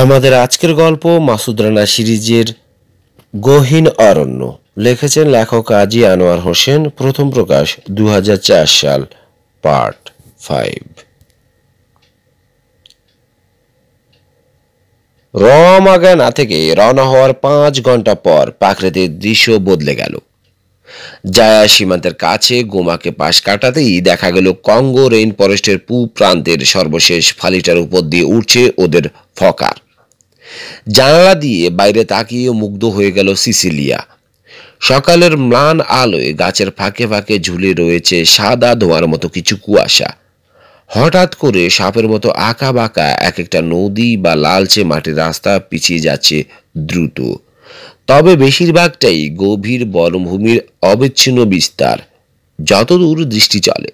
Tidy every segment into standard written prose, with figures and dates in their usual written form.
আমাদের আজকের গল্প মাসুদ রানা সিরিজের গহীন অরণ্য। লিখেছেন লেখক কাজী আনোয়ার হোসেন। প্রথম প্রকাশ 2004 সাল। পার্ট 5। রমাগানা থেকে রওনা হওয়ার 5 ঘন্টা পর প্রাকৃতিক দৃশ্য বদলে গেল। জায়া সীমান্তের কাছে গোমাকে পাশ কাটাতেই দেখা গেল কঙ্গো রেইন ফরেস্টের পূব প্রান্তের সর্বশেষ ফালিটার উপর দিয়ে উঠছে ওদের ফকার। জানালা দিয়ে বাইরে তাকিয়ে মুগ্ধ হয়ে গেল সিসিলিয়া। সকালের ম্লান আলোয় গাছের ফাঁকে ফাঁকে ঝুলে রয়েছে সাদা ধোঁয়ার মতো কিছু কুয়াশা। হঠাৎ করে সাপের মতো আঁকা বাঁকা এক একটা নদী বা লালচে মাটির রাস্তা পিছিয়ে যাচ্ছে দ্রুত, তবে বেশিরভাগটাই গভীর বনভূমির অবিচ্ছিন্ন বিস্তার যতদূর দৃষ্টি চলে।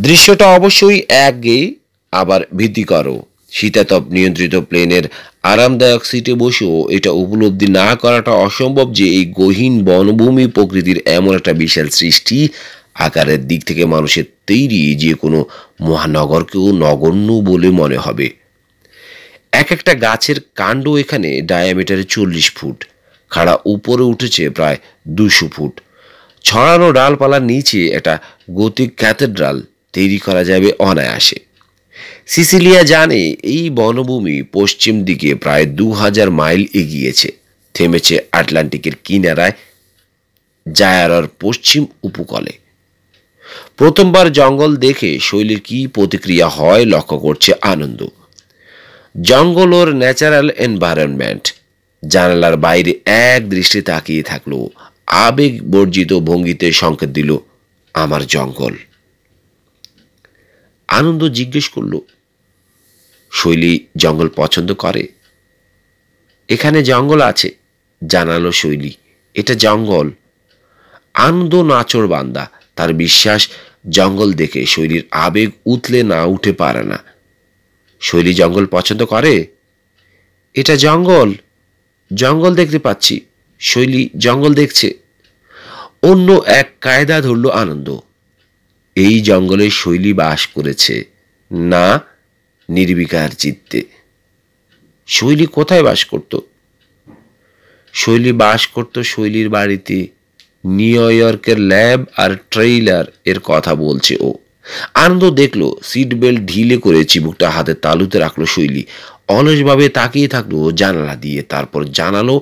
দৃশ্যটা অবশ্যই একঘেয়ে আবার ভীতিকরও। শীতাতপ নিয়ন্ত্রিত প্লেনের আরামদায়ক সিটে বসেও এটা উপলব্ধি না করাটা অসম্ভব যে এই গহীন বনভূমি প্রকৃতির এমন একটা বিশাল সৃষ্টি, আকারের দিক থেকে মানুষের তৈরি যে কোনো মহানগরকেও নগণ্য বলে মনে হবে। এক একটা গাছের কাণ্ড এখানে ডায়ামিটারে 40 ফুট, খাড়া উপরে উঠেছে প্রায় 200 ফুট। ছড়ানো ডালপালার নিচে একটা গতিক ক্যাথেড্রাল তৈরি করা যাবে অনায়াসে। সিসিলিয়া জানে এই বনভূমি পশ্চিম দিকে প্রায় 2000 মাইল এগিয়েছে, থেমেছে আটলান্টিকের কিনারায় জায়ারার পশ্চিম উপকূলে। প্রথমবার জঙ্গল দেখে শৈলীর কি প্রতিক্রিয়া হয় লক্ষ্য করছে আনন্দ। জঙ্গল ওর ন্যাচারাল এনভায়রনমেন্ট। জানালার বাইরে এক দৃষ্টি তাকিয়ে থাকলো, আবেগ বর্জিত ভঙ্গিতে সংকেত দিল, আমার জঙ্গল। আনন্দ জিজ্ঞেস করল, শৈলী জঙ্গল পছন্দ করে? এখানে জঙ্গল আছে, জানালো শৈলী, এটা জঙ্গল। আনন্দ নাচর বান্দা, তার বিশ্বাস জঙ্গল দেখে শৈলীর আবেগ উতলে না উঠে পারে না। শৈলী জঙ্গল পছন্দ করে? এটা জঙ্গল, জঙ্গল দেখতে পাচ্ছি। শৈলী জঙ্গল দেখছে। অন্য এক কায়দা ধরল আনন্দ। এই জঙ্গলে শৈলী বাস করেছে না? নির্বিকার চিত্তে। শৈলী কোথায় বাস করত? শৈলী বাস করত শৈলীর বাড়িতে। নিউ ইয়র্কের ল্যাব আর ট্রেইলার এর কথা বলছে ও। আনন্দ দেখলো সিট বেল্ট ঢিলে করে চিবুকটা হাতে তালুতে রাখলো শৈলী। অলসভাবে তাকিয়ে থাকলো জানালা দিয়ে। তারপর জানালো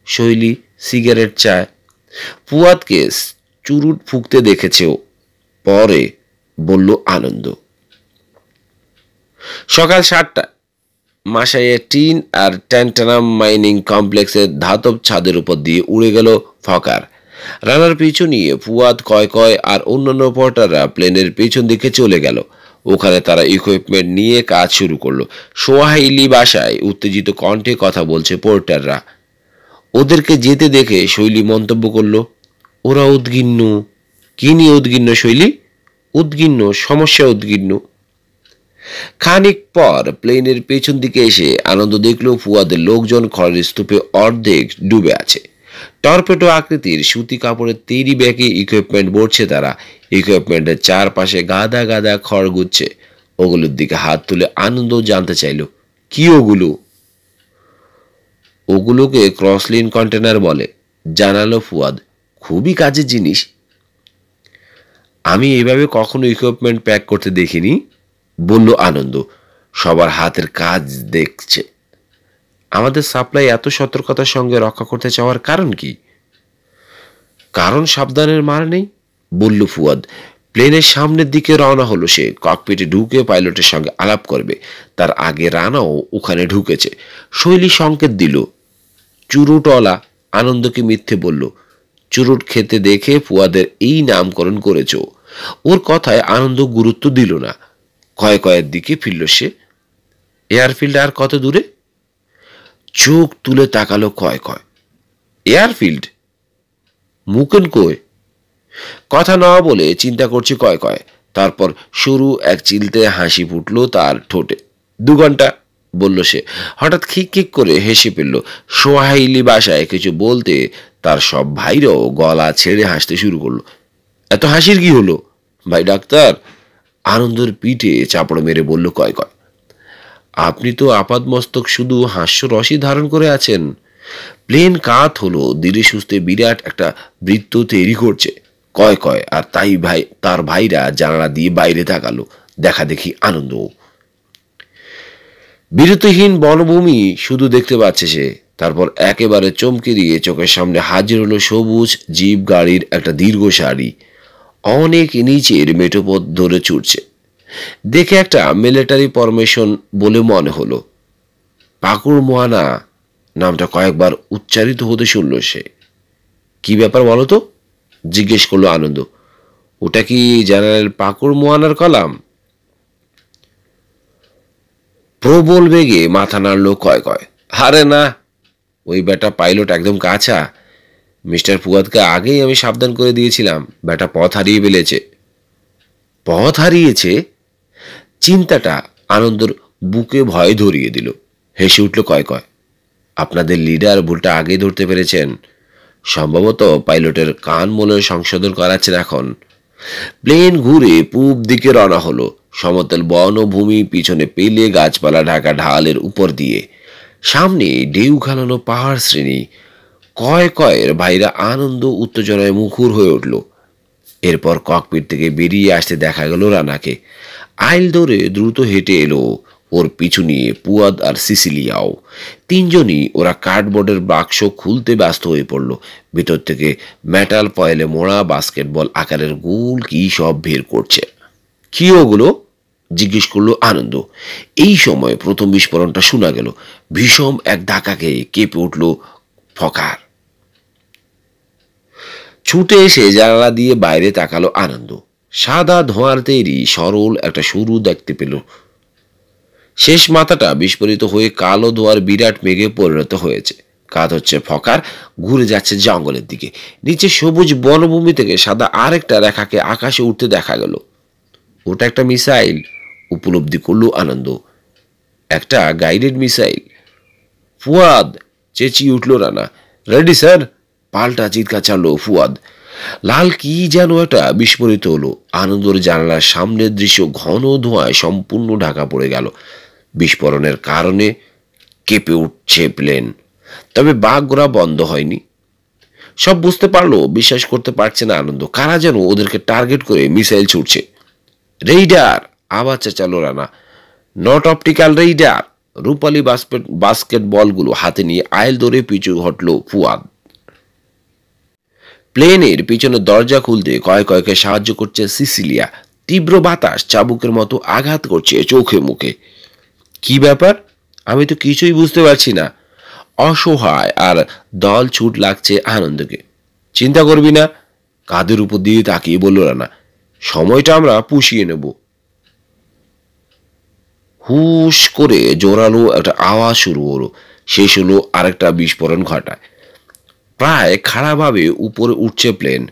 শৈলী সিগারেট চায়। ফুয়াদকে চুরুট ফুঁকতে দেখেছে ও। পরে বলল আনন্দ। সকাল 7টা মাসাইয়ে টিন আর ট্যান্টানাম মাইনিং কমপ্লেক্সের ধাতব ছাদের উপর দিয়ে উড়ে গেল ফকার। রানার পিছু নিয়ে ফুয়াদ, কয় আর অন্যান্য পোর্টাররা প্লেনের পেছন দিকে চলে গেল। ওখানে তারা ইকুইপমেন্ট নিয়ে কাজ শুরু করলো। সোয়াহিলি ভাষায় উত্তেজিত কণ্ঠে কথা বলছে পোর্টাররা। ওদেরকে যেতে দেখে শৈলী মন্তব্য করল, ওরা উদ্গিন্ন। কি নিয়ে উদ্গিন্ন শৈলী? উদ্গিন্ন, সমস্যা উদ্গিন্ন। খানিক পর প্লেনের পেছন দিকে এসে আনন্দ দেখল ফুয়াদের লোকজন খড়ের স্তূপে অর্ধেক ডুবে আছে। টর্পেডো আকৃতির সুতি কাপড়ের তৈরি ব্যাগে ইকুইপমেন্ট ভরছে তারা। ইকুইপমেন্টের চারপাশে গাদা গাদা খড় গুচ্ছে। ওগুলোর দিকে হাত তুলে আনন্দ জানতে চাইল, কি ওগুলো? ওগুলোকে ক্রসলিন কন্টেনার বলে, জানালো ফুয়াদ। খুবই কাজের জিনিস। আমি এভাবে কখনো ইকুইপমেন্ট প্যাক করতে দেখিনি, বলল আনন্দ। সবার হাতের কাজ দেখছে। আমাদের সাপ্লাই এত সতর্কতার সঙ্গে রক্ষা করতে চাওয়ার কারণ কি? কারণ সাবধানের মার নেই, বলল ফুয়াদ। প্লেনের সামনের দিকে রওনা হলো সে। ককপিটে ঢুকে পাইলটের সঙ্গে আলাপ করবে। তার আগে রানাও ওখানে ঢুকেছে। শৈলী সংকেত দিল। চুরুটওয়ালা আনন্দকে মিথ্যে বলল। চুরুট খেতে দেখে ফুয়াদের এই নামকরণ করেছ। ওর কথায় আনন্দ গুরুত্ব দিল না। কয়ের দিকে ফিরল সে। এয়ারফিল্ড আর কত দূরে? চোখ তুলে তাকালো কয়। এয়ারফিল্ড? মুকেন কই? কথা না বলে চিন্তা করছে কয়। তারপর সরু এক চিলতে হাসি ফুটল তার ঠোঁটে। 2 ঘন্টা, বলল সে। হঠাৎ খিক করে হেসে ফেলল। সোয়াহিলি ভাষায় কিছু বলতে তার সব ভাইরাও গলা ছেড়ে হাসতে শুরু করলো। এত হাসির কি হলো? ভাই ডাক্তার, আনন্দের পিঠে চাপড় মেরে বলল কয়। আপনি তো আপাদমস্তক শুধু হাস্যরসই ধারণ করে আছেন। প্লেন কাত হলো, ধীরে সুস্থে বিরাট একটা বৃত্ত তৈরি করছে। কয় কয় আর তাই ভাই তার ভাইরা জানালা দিয়ে বাইরে তাকালো, দেখা দেখি আনন্দ। বিরতিহীন বনভূমি শুধু দেখতে পাচ্ছে সে। তারপর একেবারে চমকে দিয়ে চোখের সামনে হাজির হলো সবুজ জিপ গাড়ির একটা দীর্ঘ সারি, অনেক নিচের মেঠোপথ ধরে ছুটছে। দেখে একটা মিলিটারি ফরমেশন বলে মনে হলো। পাকুড় মোয়ানা নামটা কয়েকবার উচ্চারিত হতে শুনল সে। কি ব্যাপার বলো তো, জিজ্ঞেস করলো আনন্দ। ওটা কি জেনারেল পাকুড় মোয়ানার কলাম? প্রবল বেগে মাথা নাড়ল কয় কয়। আরে না, ওই বেটা পাইলট একদম কাঁচা। মিস্টার ফুয়াদকে আগেই আমি সাবধান করে দিয়েছিলাম, বেটা পথ হারিয়ে ফেলেছে। পথ হারিয়েছে? চিন্তাটা আনন্দর বুকে ভয় ধরিয়ে দিল। হেসে উঠল কয় কয়। আপনাদের লিডার ভুলটা আগেই ধরতে পেরেছেন। সম্ভবত পাইলটের কান মোলের সংশোধন করাচ্ছেন এখন। প্লেন ঘুরে পূব দিকে রওনা হলো, সমতল বনভূমি পিছনে পেলে গাছপালা ঢাকা ঢালের উপর দিয়ে। সামনে ঢেউ খেলানো পাহাড় শ্রেণী। কয় কয়ের ভাইরা আনন্দ উত্তেজনায় মুখর হয়ে উঠল। এরপর ককপিট থেকে বেরিয়ে আসতে দেখা গেল রানাকে। আইল ধরে দ্রুত হেঁটে এলো ওর পিছু নিয়ে পুয়াদ আর সিসিলিয়াও। তিনজনই ওরা কার্ডবোর্ডের বাক্স খুলতে ব্যস্ত হয়ে পড়ল। ভিতর থেকে মেটাল ফয়েলে মোড়া বাস্কেটবল আকারের গোল কি সব বের করছে। কি ওগুলো? জিজ্ঞেস করলো আনন্দ। এই সময় প্রথম বিস্ফোরণটা শোনা গেল। ভীষণ এক ধাক্কাকে কেঁপে উঠল ফকার। ছুটে এসে জানালা দিয়ে বাইরে তাকালো আনন্দ। সাদা ধোঁয়ার তৈরি সরল একটা শুরু দেখতে পেল। শেষ মাথাটা বিস্ফোরিত হয়ে কালো ধোঁয়ার বিরাট মেঘে পরিণত হয়েছে। কাজ হচ্ছে ফকার, ঘুরে যাচ্ছে জঙ্গলের দিকে। নিচে সবুজ বনভূমি থেকে সাদা আরেকটা রেখাকে আকাশে উঠতে দেখা গেল। ওটা একটা মিসাইল, উপলব্ধি করলো আনন্দ। একটা গাইডেড মিসাইল। ফুয়াদ, চেঁচিয়ে উঠল রানা। রেডি স্যার, পাল্টা চিৎকার ছাড়লো ফুয়াদ। লাল কি যেন একটা বিস্ফোরিত হলো। আনন্দর জানালার সামনের দৃশ্য ঘন ধোঁয়ায় সম্পূর্ণ ঢাকা পড়ে গেল। বিস্ফোরণের কারণে কেঁপে উঠছে প্লেন, তবে বাঘরা বন্ধ হয়নি। সব বুঝতে পারলো, বিশ্বাস করতে পারছে না আনন্দ। কারা যেন ওদেরকে টার্গেট করে মিসাইল ছুটছে। রেইডার, আবার চেঁচালো রানা। Not optical radar. রূপালী বাস্কেট বলগুলো হাতে নিয়ে আইল ধরে পিছু হটল ফুয়াদ। প্লেনের পিছনে দরজা খুলতে কয় কয়কে সাহায্য করছে সিসিলিয়া। তীব্র বাতাস চাবুকের মতো আঘাত করছে চোখে মুখে। কি ব্যাপার? আমি তো কিছুই বুঝতে পারছি না। অসহায় আর দল ছুট লাগছে আনন্দকে। চিন্তা করবি না, কাঁধের উপর দিয়ে তাকিয়ে বলল রানা। সময়টা আমরা পুষিয়ে নেব। হুশ করে জোরালো একটা আওয়াজ শুরু হলো। শেষ হলো আরেকটা বিস্ফোরণ ঘটায়। প্রায় খাড়াভাবে উপরে উঠছে প্লেন।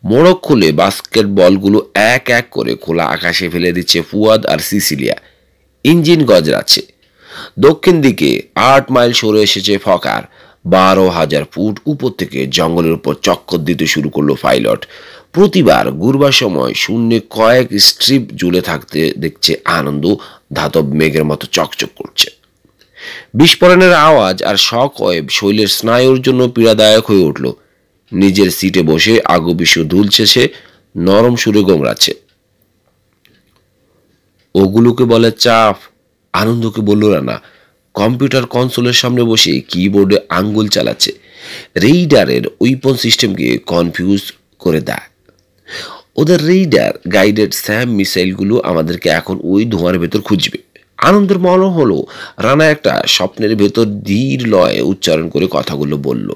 মোড়ক খুলে বাস্কেট বলগুলো এক এক করে খোলা আকাশে ফেলে দিচ্ছে ফুয়াদ আর সিসিলিয়া। ইঞ্জিন গজরাচ্ছে। দক্ষিণ দিকে 8 মাইল সরে এসেছে ফকার। 12,000 ফুট উপর থেকে জঙ্গলের উপর চক্কর দিতে শুরু করলো পাইলট। প্রতিবার ঘুরবার সময় শূন্যে কয়েক স্ট্রিপ ঝুলে থাকতে দেখছে আনন্দ ধাতব মেঘের মতো চকচক করছে। বিস্ফোরণের আওয়াজ আর শক ওয়েভ শৈলের স্নায়ুর জন্য পীড়াদায়ক হয়ে উঠল। নিজের সিটে বসে আগবিষ্য দুলছে সে, নরম সুরে গোমড়াচ্ছে। ওগুলোকে বলে চাপ, আনন্দকে বলল রানা। কম্পিউটার কনসোলের সামনে বসে কিবোর্ডে আঙ্গুল চালাচ্ছে। রেইডারের ওয়েপন সিস্টেমকে কনফিউজ করে দেয়। ওদের রেইডার গাইডেড স্যাম মিসাইলগুলো আমাদেরকে এখন ওই ধোঁয়ার ভেতর খুঁজবে। আনন্দের মনে হলো রানা একটা স্বপ্নের ভেতর ধীর লয়ে উচ্চারণ করে কথাগুলো বলল।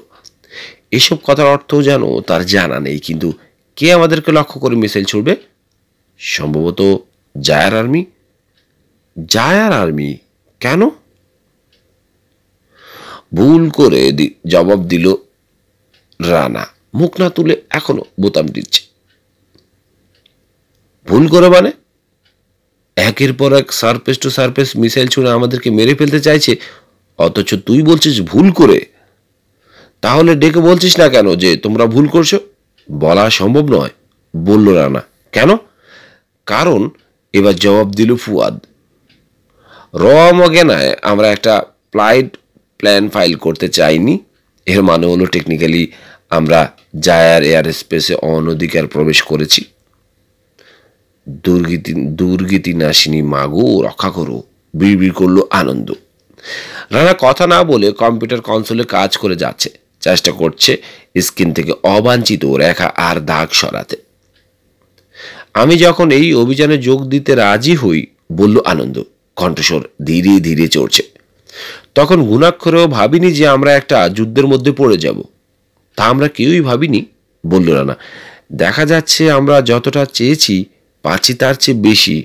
এসব কথার অর্থ যেন তার জানা নেই, কিন্তু কে আমাদেরকে লক্ষ্য করে মিসাইল ছুড়বে? সম্ভবত জায়ার আর্মি। জায়ার আর্মি? কেন? ভুল করে জবাব দিল রানা, মুখ না তুলে এখনো বোতাম দিচ্ছে। ভুল করে মানে? একের পর এক সারফেস টু সারফেস মিসাইল ছুড়ে আমাদেরকে মেরে ফেলতে চাইছে, অথচ তুই বলছিস ভুল করে। তাহলে ডেকে বলছিস না কেন যে তোমরা ভুল করছো? বলা সম্ভব নয়, বলল রানা। কেন? কারণ, এবার জবাব দিল ফুয়াদ। র মগেনায় আমরা একটা ফ্লাইট প্ল্যান ফাইল করতে চাইনি। এর মানে হলো টেকনিক্যালি আমরা জায়ার এয়ার স্পেসে অনধিকার প্রবেশ করেছি। দুর্গীতি নাশিনী মাগো রক্ষা করো, বিড়বিড় করলো আনন্দ। রানা কথা না বলে কম্পিউটার কনসোলে কাজ করে যাচ্ছে, চেষ্টা করছে স্ক্রিন থেকে অবাঞ্ছিত রেখা আর দাগ সরাতে। আমি যখন এই অভিযানে যোগ দিতে রাজি হই, বলল আনন্দ, কণ্ঠস্বর ধীরে ধীরে চড়ছে। তখন গুণাক্ষরেও ভাবিনি যে আমরা একটা যুদ্ধের মধ্যে পড়ে যাব। তা আমরা কেউই ভাবিনি, বলল রানা। দেখা যাচ্ছে আমরা যতটা চেয়েছি পাচ্ছি তার চেয়ে বেশি।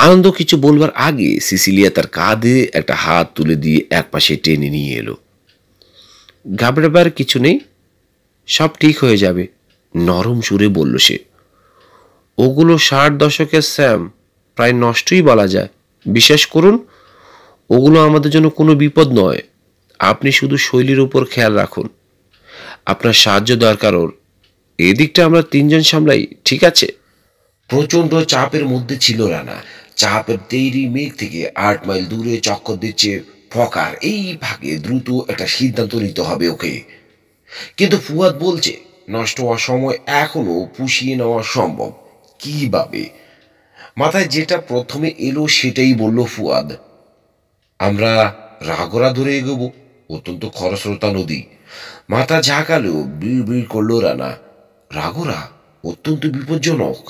আনন্দ কিছু বলবার আগে সিসিলিয়া তার কাঁধে একটা হাত তুলে দিয়ে একপাশে টেনে নিয়ে এলো। ঘাবড়াবার কিছু নেই, সব ঠিক হয়ে যাবে, নরম সুরে বলল সে। ওগুলো 60 দশকের স্যাম, প্রায় নষ্টই বলা যায়। বিশ্বাস করুন, ওগুলো আমাদের জন্য কোনো বিপদ নয়। আপনি শুধু শৈলীর উপর খেয়াল রাখুন। আপনার সাহায্য দরকার ওর। এদিকটা আমরা 3 জন সামলাই, ঠিক আছে? প্রচন্ড চাপের মধ্যে ছিল রানা। চাপের তৈরি মেঘ থেকে 8 মাইল দূরে চক্কর দিচ্ছে ফকার। এই ভাগে দ্রুত একটা সিদ্ধান্ত নিতে হবে ওকে। কিন্তু ফুয়াদ বলছে নষ্ট হওয়ার সময় এখনো পুষিয়ে নেওয়া সম্ভব। কিভাবে? মাথায় যেটা প্রথমে এলো সেটাই বলল ফুয়াদ। আমরা রাগরা ধরে এগোবো, অত্যন্ত খরস্রোতা নদী। মাথা ঝাঁকালো, বিড় বিড় করলো রানা। রাগরা অত্যন্ত বিপজ্জনক।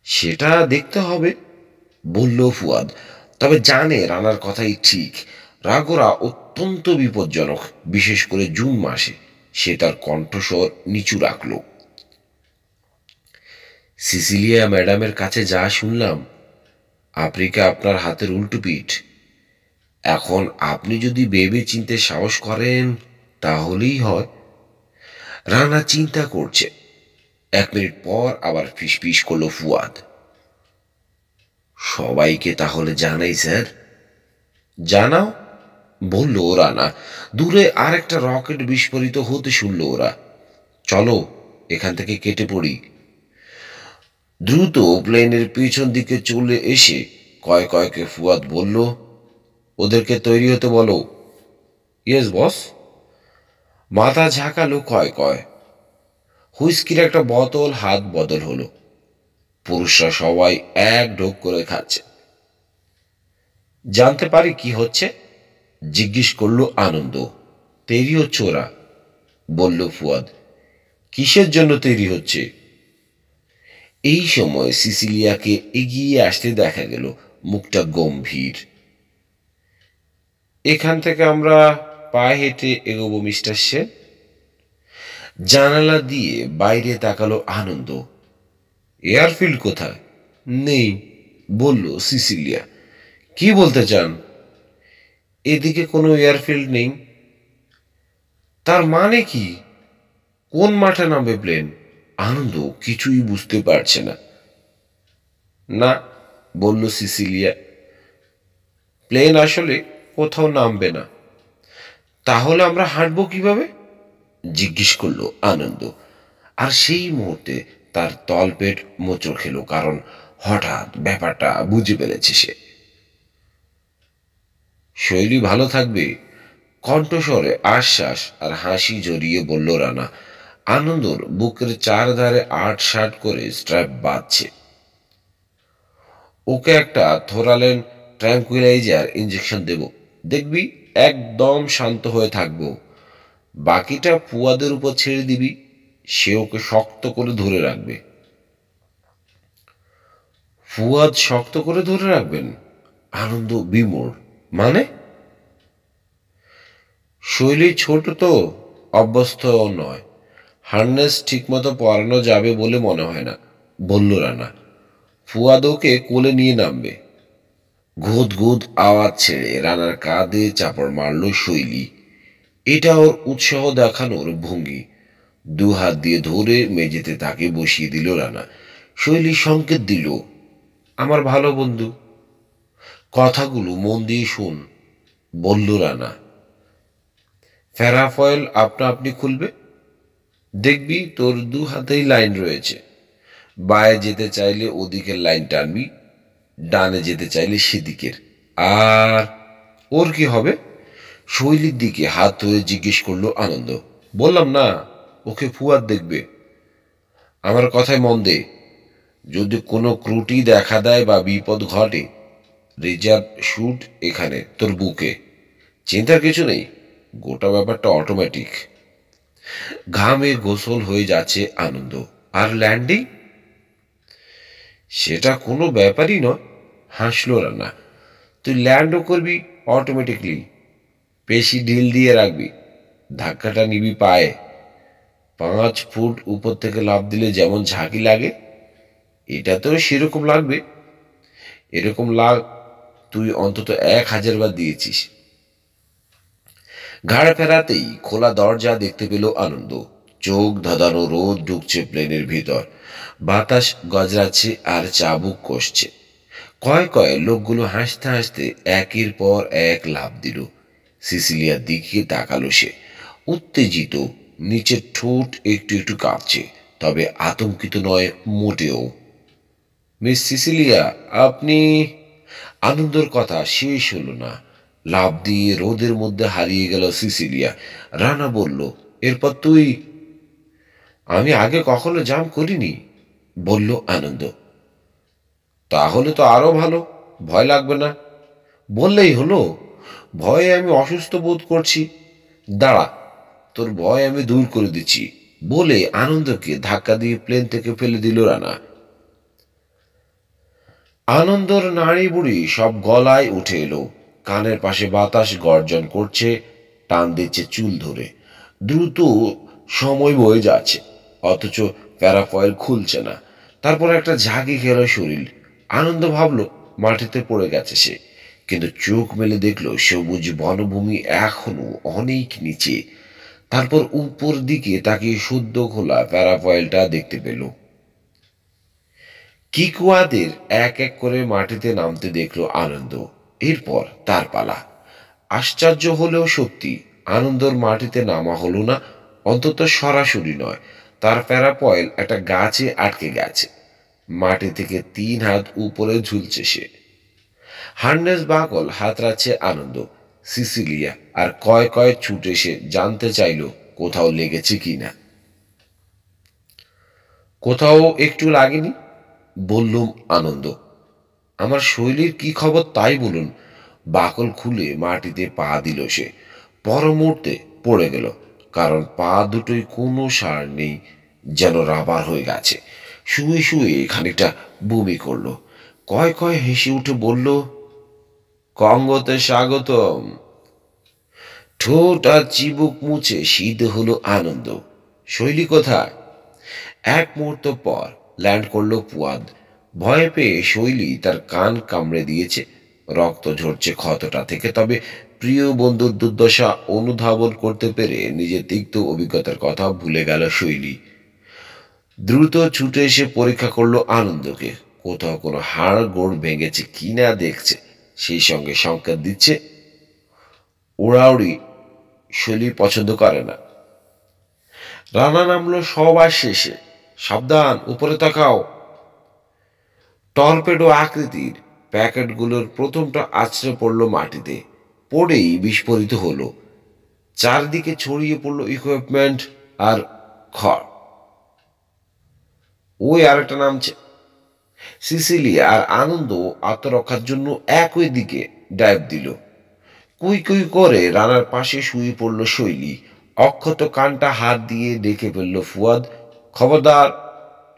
সেটা দেখতে হবে, বলল ফুয়াদ। তবে জানে রানার কথাই ঠিক। রাগরা অত্যন্ত বিপজ্জনক, বিশেষ করে জুন মাসে। সে তার কণ্ঠস্বর নিচু রাখল। সিসিলিয়া ম্যাডামের কাছে যা শুনলাম, আফ্রিকা আপনার হাতের উল্টো পিঠ। এখন আপনি যদি ভেবে চিনতে সাহস করেন তাহলেই হয়। রানা চিন্তা করছে। 1 মিনিট পর আবার ফিসফিস করলো ফুয়াদ। সবাইকে তাহলে জানাই স্যার। জানাও, বলল রানা। দূরে আরেকটা রকেট বিস্ফোরিত হতে শুনল ওরা। চলো এখান থেকে কেটে পড়ি। দ্রুত প্লেনের পিছন দিকে চলে এসে কয়কে ফুয়াদ বলল, ওদেরকে তৈরি হতে বলো। Yes boss. মাথা ঝাঁকালো কয়। হুইস্কির একটা বোতল হাত বদল হলো। পুরুষরা সবাই এক ঢোক করে খাচ্ছে। জানতে পারি কি হচ্ছে? জিজ্ঞেস করলো আনন্দ। তৈরি হচ্ছে ওরা, বলল ফুয়াদ। কিসের জন্য তৈরি হচ্ছে? এই সময় সিসিলিয়াকে এগিয়ে আসতে দেখা গেল, মুখটা গম্ভীর। এখান থেকে আমরা পায়ে হেঁটে এগোবো মিস্টার সেন। জানালা দিয়ে বাইরে তাকালো আনন্দ। এয়ারফিল্ড কোথায়? নেই, বলল সিসিলিয়া। কি বলতে চান? এদিকে কোনো এয়ারফিল্ড নেই। তার মানে কি? কোন মাঠে নামবে প্লেন? আনন্দ কিছুই বুঝতে পারছে না। না, বলল সিসিলিয়া, প্লেন আসলে কোথাও নামবে না। তাহলে আমরা হাঁটবো কিভাবে? জিজ্ঞেস করলো আনন্দ। আর সেই মুহূর্তে তার তলপেট মোচড় খেলো, কারণ হঠাৎ ব্যাপারটা বুঝে ফেলেছে সে। শৈলী ভালো থাকবে, কণ্ঠস্বরে আশ্বাস আর হাসি জড়িয়ে বলল রানা। আনন্দর বুকের চারধারে 8-60 করে স্ট্র্যাপ বাঁধছে। ওকে একটা থোরালেন ট্র্যাঙ্কুইলাইজার ইঞ্জেকশন দেব, দেখবি একদম শান্ত হয়ে থাকবো। বাকিটা ফুয়াদের উপর ছেড়ে দিবি, সে ওকে শক্ত করে ধরে রাখবে। ফুয়াদ শক্ত করে ধরে রাখবেন? আনন্দ বিমূঢ়। মানে? শৈলী ছোট তো, অভ্যস্ত নয়। হার্নেস ঠিকমতো পরানো যাবে বলে মনে হয় না, বলল রানা। ফুয়াদ ওকে কোলে নিয়ে নামবে। ঘুদ ঘুদ আওয়াজ ছেড়ে রানার কাঁধে চাপড় মারল শৈলী। এটা ওর উৎসাহ দেখানোর ভঙ্গি। 2 হাত দিয়ে ধরে মেঝেতে তাকে বসিয়ে দিল রানা। শৈলী সংকেত দিল, আমার ভালো বন্ধু, কথাগুলো মন দিয়ে শোন, বলল রানা। ফেরাফয়েল আপনা আপনি খুলবে, দেখবি তোর 2 হাতেই লাইন রয়েছে। বায়ে যেতে চাইলে ওদিকের লাইন টানবি, ডানে যেতে চাইলে সেদিকের। আর ওর কি হবে? শৈলীর দিকে হাত ধরে জিজ্ঞেস করলো আনন্দ। বললাম না, ওকে ফুয়াদ দেখবে। আমার কথায় মন দে, যদি কোনো ত্রুটি দেখা দেয় বা বিপদ ঘটে, রিজার্ভ শুট এখানে তোর বুকে। চিন্তার কিছু নেই, গোটা ব্যাপারটা অটোমেটিক। ঘামে গোসল হয়ে যাচ্ছে আনন্দ। আর ল্যান্ডিং? সেটা কোনো ব্যাপারই নয়, হাসল রানা। তুই ল্যান্ডও করবি অটোমেটিকলি, পেশি ঢিল দিয়ে রাখবি, ধাক্কাটা নিবি পায়ে। 5 ফুট উপর থেকে লাফ দিলে যেমন ঝাঁকি লাগে, এটা তো সেরকম লাগবে। এরকম লাগ তুই অন্তত 1000 বার দিয়েছিস। ঘাড় ফেরাতেই খোলা দরজা দেখতে পেল আনন্দ। চোখ ধাঁধানো রোদ ঢুকছে প্লেনের ভিতর, বাতাস গজরাচ্ছে আর চাবুক কষছে। কয় কয় লোকগুলো হাসতে হাসতে একের পর এক লাফ দিল। সিসিলিয়ার দিকে তাকালো সে, উত্তেজিত, নিচের ঠোঁট একটু একটু কাঁপছে, তবে আতঙ্কিত নয় মোটেও। মিস সিসিলিয়া, আপনি? আনন্দর কথা শেষ হলো না, লাফ দিয়ে রোদের মধ্যে হারিয়ে গেল সিসিলিয়া। রানা বলল, এরপর তুই? আমি আগে কখনো জাম করিনি, বলল আনন্দ। তাহলে তো আরো ভালো, ভয় লাগবে না। বললেই হলো, ভয়ে আমি অসুস্থ বোধ করছি। দাঁড়া, তোর ভয় আমি দূর করে দিচ্ছি, বলে আনন্দকে ধাক্কা দিয়ে প্লেন থেকে ফেলে দিল রানা। আনন্দর নাড়ি বুড়ি সব গলায় উঠে এলো, কানের পাশে বাতাস গর্জন করছে, টান দিচ্ছে চুল ধরে। দ্রুত সময় বয়ে যাচ্ছে, অথচ প্যারাফয়েল খুলছে না। তারপর একটা ঝাঁকি খেল শরীর। আনন্দ ভাবল মাটিতে পড়ে গেছে সে, কিন্তু চোখ মেলে দেখলো সবুজ বনভূমি এখনো অনেক নিচে। তারপর উপর দিকে তাকিয়ে শুদ্ধ খোলা প্যারাফয়েলটা দেখতে পেল। কিকুয়াদের এক এক করে মাটিতে নামতে দেখলো আনন্দ। এরপর তার পালা। আশ্চর্য হলেও সত্যি, আনন্দর মাটিতে নামা হলো না, অন্তত সরাসরি নয়। তার প্যারাপয়েল একটা গাছে আটকে গেছে, মাটি থেকে 3 হাত উপরে ঝুলছে সে। হার্নেস বাকল হাতড়াচ্ছে আনন্দ। সিসিলিয়া আর কয় কয় ছুটে সে জানতে চাইল কোথাও লেগেছে কিনা। কোথাও একটু লাগেনি, বললুম আনন্দ। আমার শৈলীর কি খবর তাই বলুন। বাকল খুলে মাটিতে পা দিল সে, পর মুহূর্তে পড়ে গেল, কারণ পা দুটোই কোনো সার নেই, যেন রাবার হয়ে গেছে। শুয়ে শুয়ে খানিকটা বমি করলো। কয় কয় হেসে উঠে বলল, কঙ্গোতে স্বাগতম। ঠোঁট আর চিবুক মুছে সিদ্ধ হলো আনন্দ। শৈলী কোথায়? এক মুহূর্ত পর ল্যান্ড করলো ফুয়াদ। ভয়ে পেয়ে শৈলী তার কান কামড়ে দিয়েছে, রক্ত ঝরছে ক্ষতটা থেকে। তবে প্রিয় বন্ধুর দুর্দশা অনুধাবন করতে পেরে নিজের তিক্ত অভিজ্ঞতার কথা ভুলে গেল শৈলী। দ্রুত ছুটে এসে পরীক্ষা করলো আনন্দকে, কোথাও কোনো হাড় গোড় ভেঙেছে কিনা দেখছে, সেই সঙ্গে সংকেত দিচ্ছে ওড়াউড়ি শৈলী পছন্দ করে না। রানা নামলো সবার শেষে। সাবধান, উপরে তাকাও। টর্পেডো আকৃতির প্যাকেটগুলোর প্রথমটা আছড়ে পড়ল মাটিতে, পড়েই বিস্ফোরিত হলো। চারদিকে ছড়িয়ে পড়ল ইকুইপমেন্ট আর খড়। ওই আরেকটা নামছে। সিসিলিয়া আর আনন্দ আত্মরক্ষার জন্য একই দিকে ডাইভ দিল। কুই কুই করে রানার পাশে শুয়ে পড়ল শৈলী। অক্ষত কানটা হাত দিয়ে ডেকে ফেলল ফুয়াদ। খবরদার!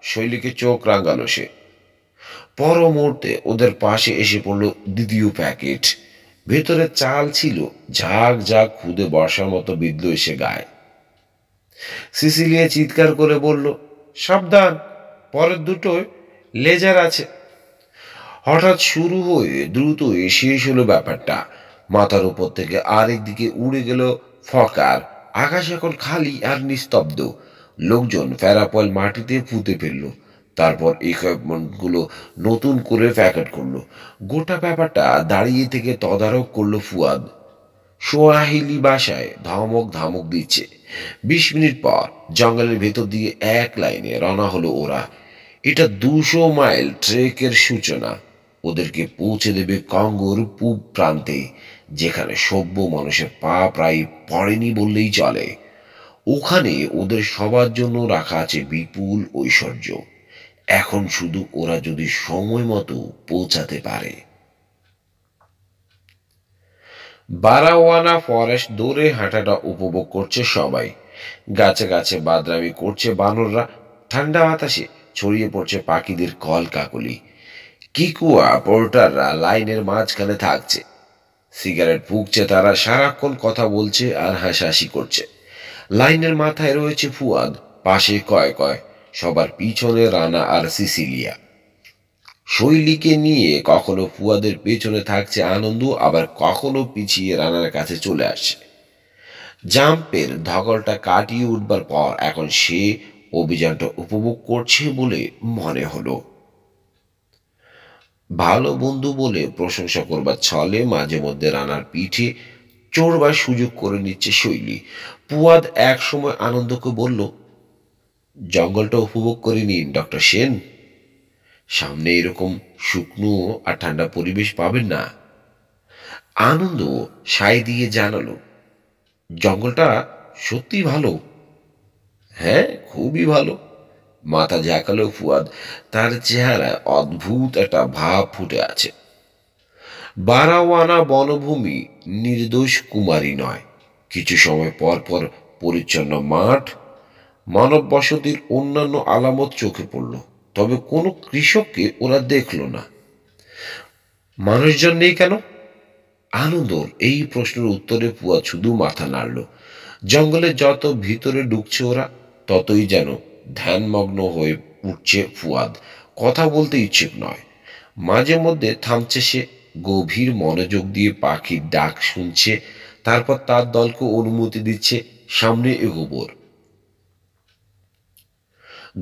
শৈলীকে চোখ রাঙালো সে। পর মুহূর্তে ওদের পাশে এসে পড়ল দ্বিতীয় প্যাকেট। ভেতরে চাল ছিল, ঝাঁক ঝাঁক খুদে বর্ষার মতো বিঁধল এসে গায়ে। সিসিলিয়া চিৎকার করে বলল, সাবধান, পরের দুটোয় লেজার আছে। হঠাৎ শুরু হয়ে দ্রুত শেষ হলো ব্যাপারটা। মাথার উপর থেকে আরেক দিকে উড়ে গেল ফকার। আকাশ এখন খালি আর নিস্তব্ধ। লোকজন প্যারাপয়েল মাটিতে পুঁতে ফেলল, তারপর ইকুইপমেন্টগুলো নতুন করে প্যাকেট করলো। গোটা ব্যাপারটা দাঁড়িয়ে থেকে তদারক করলো ফুয়াদ। সোয়াহিলি ভাষায় ধমক ধামক দিচ্ছে। 20 মিনিট পর জঙ্গলের ভেতর দিয়ে এক লাইনে রওনা হলো ওরা। এটা 200 মাইল ট্রেকের সূচনা। ওদেরকে পৌঁছে দেবে কঙ্গোর পূব প্রান্তে, যেখানে সভ্য মানুষের পা প্রায় পড়েনি বললেই চলে। ওখানে ওদের সবার জন্য রাখা আছে বিপুল ঐশ্বর্য। এখন শুধু ওরা যদি সময় মতো পৌঁছাতে পারে। বারাওয়ানা ফরেস্ট দৌড়ে হাঁটাটা উপভোগ করছে সবাই। গাছে গাছে বাদরামি করছে বানররা, ঠান্ডা বাতাসে ছড়িয়ে পড়ছে পাখিদের কলকাকলি। কিকুয়া পোর্টাররা লাইনের মাঝখানে থাকছে, সিগারেট ফুঁকছে তারা, সারাক্ষণ কথা বলছে আর হাসাহাসি করছে। লাইনের মাথায় রয়েছে ফুয়াদ, পাশে কয় কয়, সবার পিছনে রানা আর সিসিলিয়া। শৈলীকে নিয়ে কখনো ফুয়াদের পেছনে থাকছে আনন্দ, আবার কখনো পিছিয়ে রানার কাছে চলে আসে। জাম্পের ধকলটা কাটিয়ে উঠবার পর এখন সে অভিযানটা উপভোগ করছে বলে মনে হলো। ভালো বন্ধু বলে প্রশংসা করবার ছলে মাঝে মধ্যে রানার পিঠে চড়বার সুযোগ করে নিচ্ছে শৈলী। ফুয়াদ এক সময় আনন্দকে বলল, জঙ্গলটা উপভোগ করে নিন ডক্টর সেন, সামনে এরকম শুকনো আর ঠান্ডা পরিবেশ পাবেন না। আনন্দ সায় দিয়ে জানালো, জঙ্গলটা সত্যি ভালো। হ্যাঁ, খুবই ভালো, মাথা ঝাঁকালো ফুয়াদ। তার চেহারায় অদ্ভুত একটা ভাব ফুটে আছে। বারাওয়ানা বনভূমি নির্দোষ কুমারী নয়। কিছু সময় পর পর পরিচ্ছন্ন মাঠ, মানব বসতির অন্যান্য আলামত চোখে পড়ল, তবে কোনো কৃষককে ওরা দেখল না। মানুষজন নেই কেন? আনন্দর এই প্রশ্নের উত্তরে ফুয়াদ শুধু মাথা নাড়ল। জঙ্গলে যত ভিতরে ঢুকছে ওরা, ততই যেন ধ্যানমগ্ন হয়ে উঠছে ফুয়াদ। কথা বলতে ইচ্ছুক নয়। মাঝে মধ্যে থামছে সে, গভীর মনোযোগ দিয়ে পাখির ডাক শুনছে, তারপর তার দলকে অনুমতি দিচ্ছে সামনে এগোবার।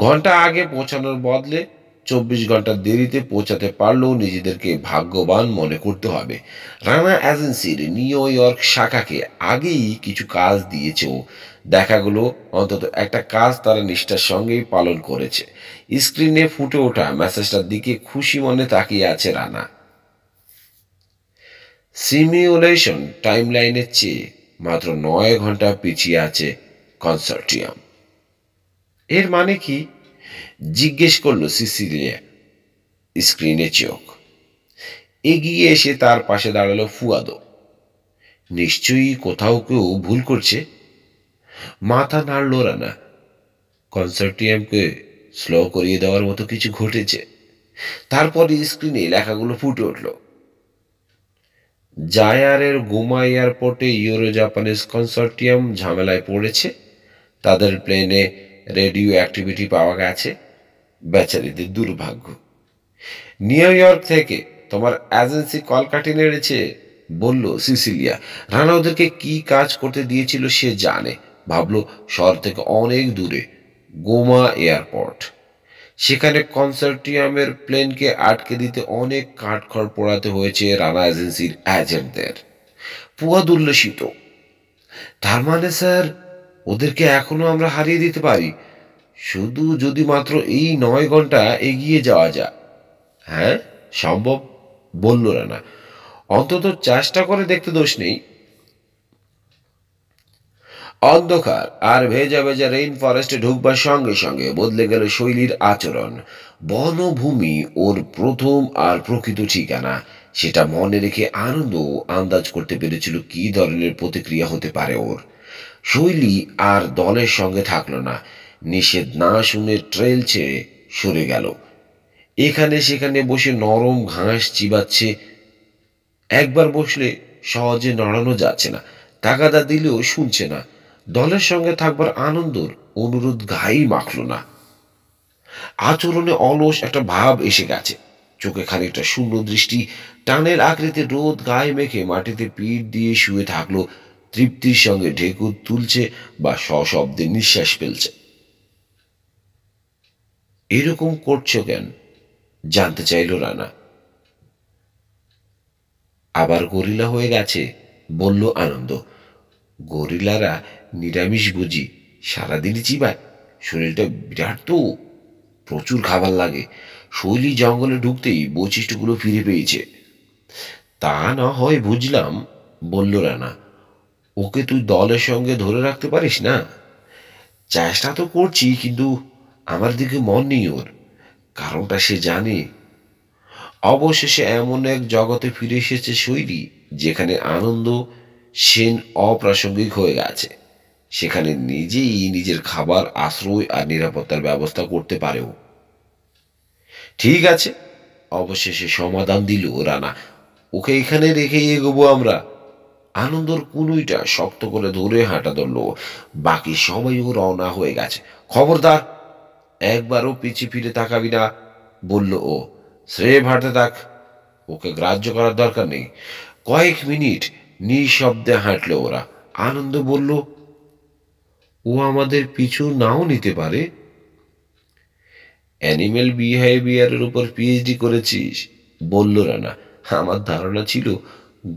ঘন্টা আগে পৌঁছানোর বদলে 24 ঘন্টা দেরিতে পৌঁছাতে পারলেও নিজেদেরকে ভাগ্যবান মনে করতে হবে। রানা এজেন্সির নিউ ইয়র্ক শাখাকে আগেই কিছু কাজ দিয়েছে ও। দেখা গেল অন্তত একটা কাজ তারা নিষ্ঠার সঙ্গেই পালন করেছে। স্ক্রিনে ফুটে ওঠা মেসেজটার দিকে খুশি মনে তাকিয়ে আছে রানা। সিমিউলেশন টাইমলাইনের চেয়ে মাত্র 9 ঘন্টা পিছিয়ে আছে কনসর্টিয়াম। এর মানে কি? জিজ্ঞেস করল সিসিলিয়া, স্ক্রিনে চোখ। এগিয়ে এসে তার পাশে দাঁড়ালো ফুয়াদো। নিশ্চয়ই কোথাও কেউ ভুল করছে। মাথা নাড়ল রানা। কনসর্টিয়ামকে স্লো করিয়ে দেওয়ার মতো কিছু ঘটেছে। তারপর স্ক্রিনে লেখাগুলো ফুটে উঠল। জায়ারের গোমা এয়ারপোর্টে ইউরো জাপানিজ কনসর্টিয়াম ঝামেলায় পড়েছে। তাদের প্লেনে রেডিও অ্যাক্টিভিটি পাওয়া গেছে। বেচারিদের দুর্ভাগ্য। নিউ ইয়র্ক থেকে তোমার এজেন্সি কল কাটি নেড়েছে, বলল সিসিলিয়া। রানা ওদেরকে কি কাজ করতে দিয়েছিল সে জানে। ভাবলো শহর থেকে অনেক দূরে গোমা এয়ারপোর্ট, সেখানে কনসর্টিয়ামের প্লেনকে আটকে দিতে অনেক কাঠখড় পোড়াতে হয়েছে রানা এজেন্সির এজেন্টদের। ফুয়াদ উল্লসিত। তার মানে স্যার, ওদেরকে এখনো আমরা হারিয়ে দিতে পারি, শুধু যদি মাত্র এই 9 ঘন্টা এগিয়ে যাওয়া যায়। হ্যাঁ, সম্ভব, বলল রানা। অন্তত চেষ্টা করে দেখতে দোষ নেই। অন্ধকার আর ভেজা ভেজা রেইন ফরেস্টে ঢুকবার সঙ্গে সঙ্গে বদলে গেল শৈলীর আচরণ। বনভূমি ওর প্রথম আর প্রকৃত ঠিকানা। সেটা মনে রেখে আনন্দ আন্দাজ করতে পেরেছিল কি ধরনের প্রতিক্রিয়া হতে পারে ওর। শৈলী আর দলের সঙ্গে থাকলো না। নিষেধ না শুনে ট্রেল ছেড়ে সরে গেল। এখানে সেখানে বসে নরম ঘাস চিবাচ্ছে। একবার বসলে সহজে নড়ানো যাচ্ছে না, তাগাদা দিলেও শুনছে না। দলের সঙ্গে থাকবার আনন্দর অনুরোধ গায়েই মাখল না। আচরণে অলস একটা ভাব এসে গেছে। চোখে খানিকটা শূন্য দৃষ্টি, টানের আকৃতি রোদ গায়ে মেখে মাটিতে পিঠ দিয়ে শুয়ে থাকলো, তৃপ্তির সঙ্গে ঢেকুর তুলছে বা সশব্দে নিঃশ্বাস ফেলছে। এরকম করছো কেন, জানতে চাইল রানা। আবার গরিলা হয়ে গেছে, বলল আনন্দ। গরিলারা নিরামিষ বুঝি, সারাদিনই চিবায়, শরীরটা বিরাট তো। প্রচুর খাবার লাগে। শৈলী জঙ্গলে ঢুকতেই বৈশিষ্ট্যগুলো ফিরে পেয়েছে। তা না হয় বুঝলাম, বলল রানা। ওকে তুই দলের সঙ্গে ধরে রাখতে পারিস না? চেষ্টা তো করছি, কিন্তু আমার দিকে মন নেই ওর। কারণটা সে জানে। অবশেষে এমন এক জগতে ফিরে এসেছে শৈলী, যেখানে আনন্দ সেন অপ্রাসঙ্গিক হয়ে গেছে। সেখানে নিজেই নিজের খাবার, আশ্রয় আর নিরাপত্তার ব্যবস্থা করতে পারেও। ঠিক আছে, অবশেষে সমাধান দিল রানা। ওকে এখানে রেখেই এগোবো আমরা। আনন্দর কুনুইটা শক্ত করে ধরে হাঁটা ধরল। বাকি সবাইও রওনা হয়ে গেছে। খবরদার, একবারও পিছিয়ে ফিরে তাকাবি না, বলল ও। স্রেফ হাঁটতে থাক, ওকে গ্রাহ্য করার দরকার নেই। কয়েক মিনিট নিঃশব্দে হাঁটলো ওরা। আনন্দ বলল, ও আমাদের পিছু নাও নিতে পারে। অ্যানিমেল বিহেভিয়ারের উপর পিএইচডি করেছিস, বলল রানা। আমার ধারণা ছিল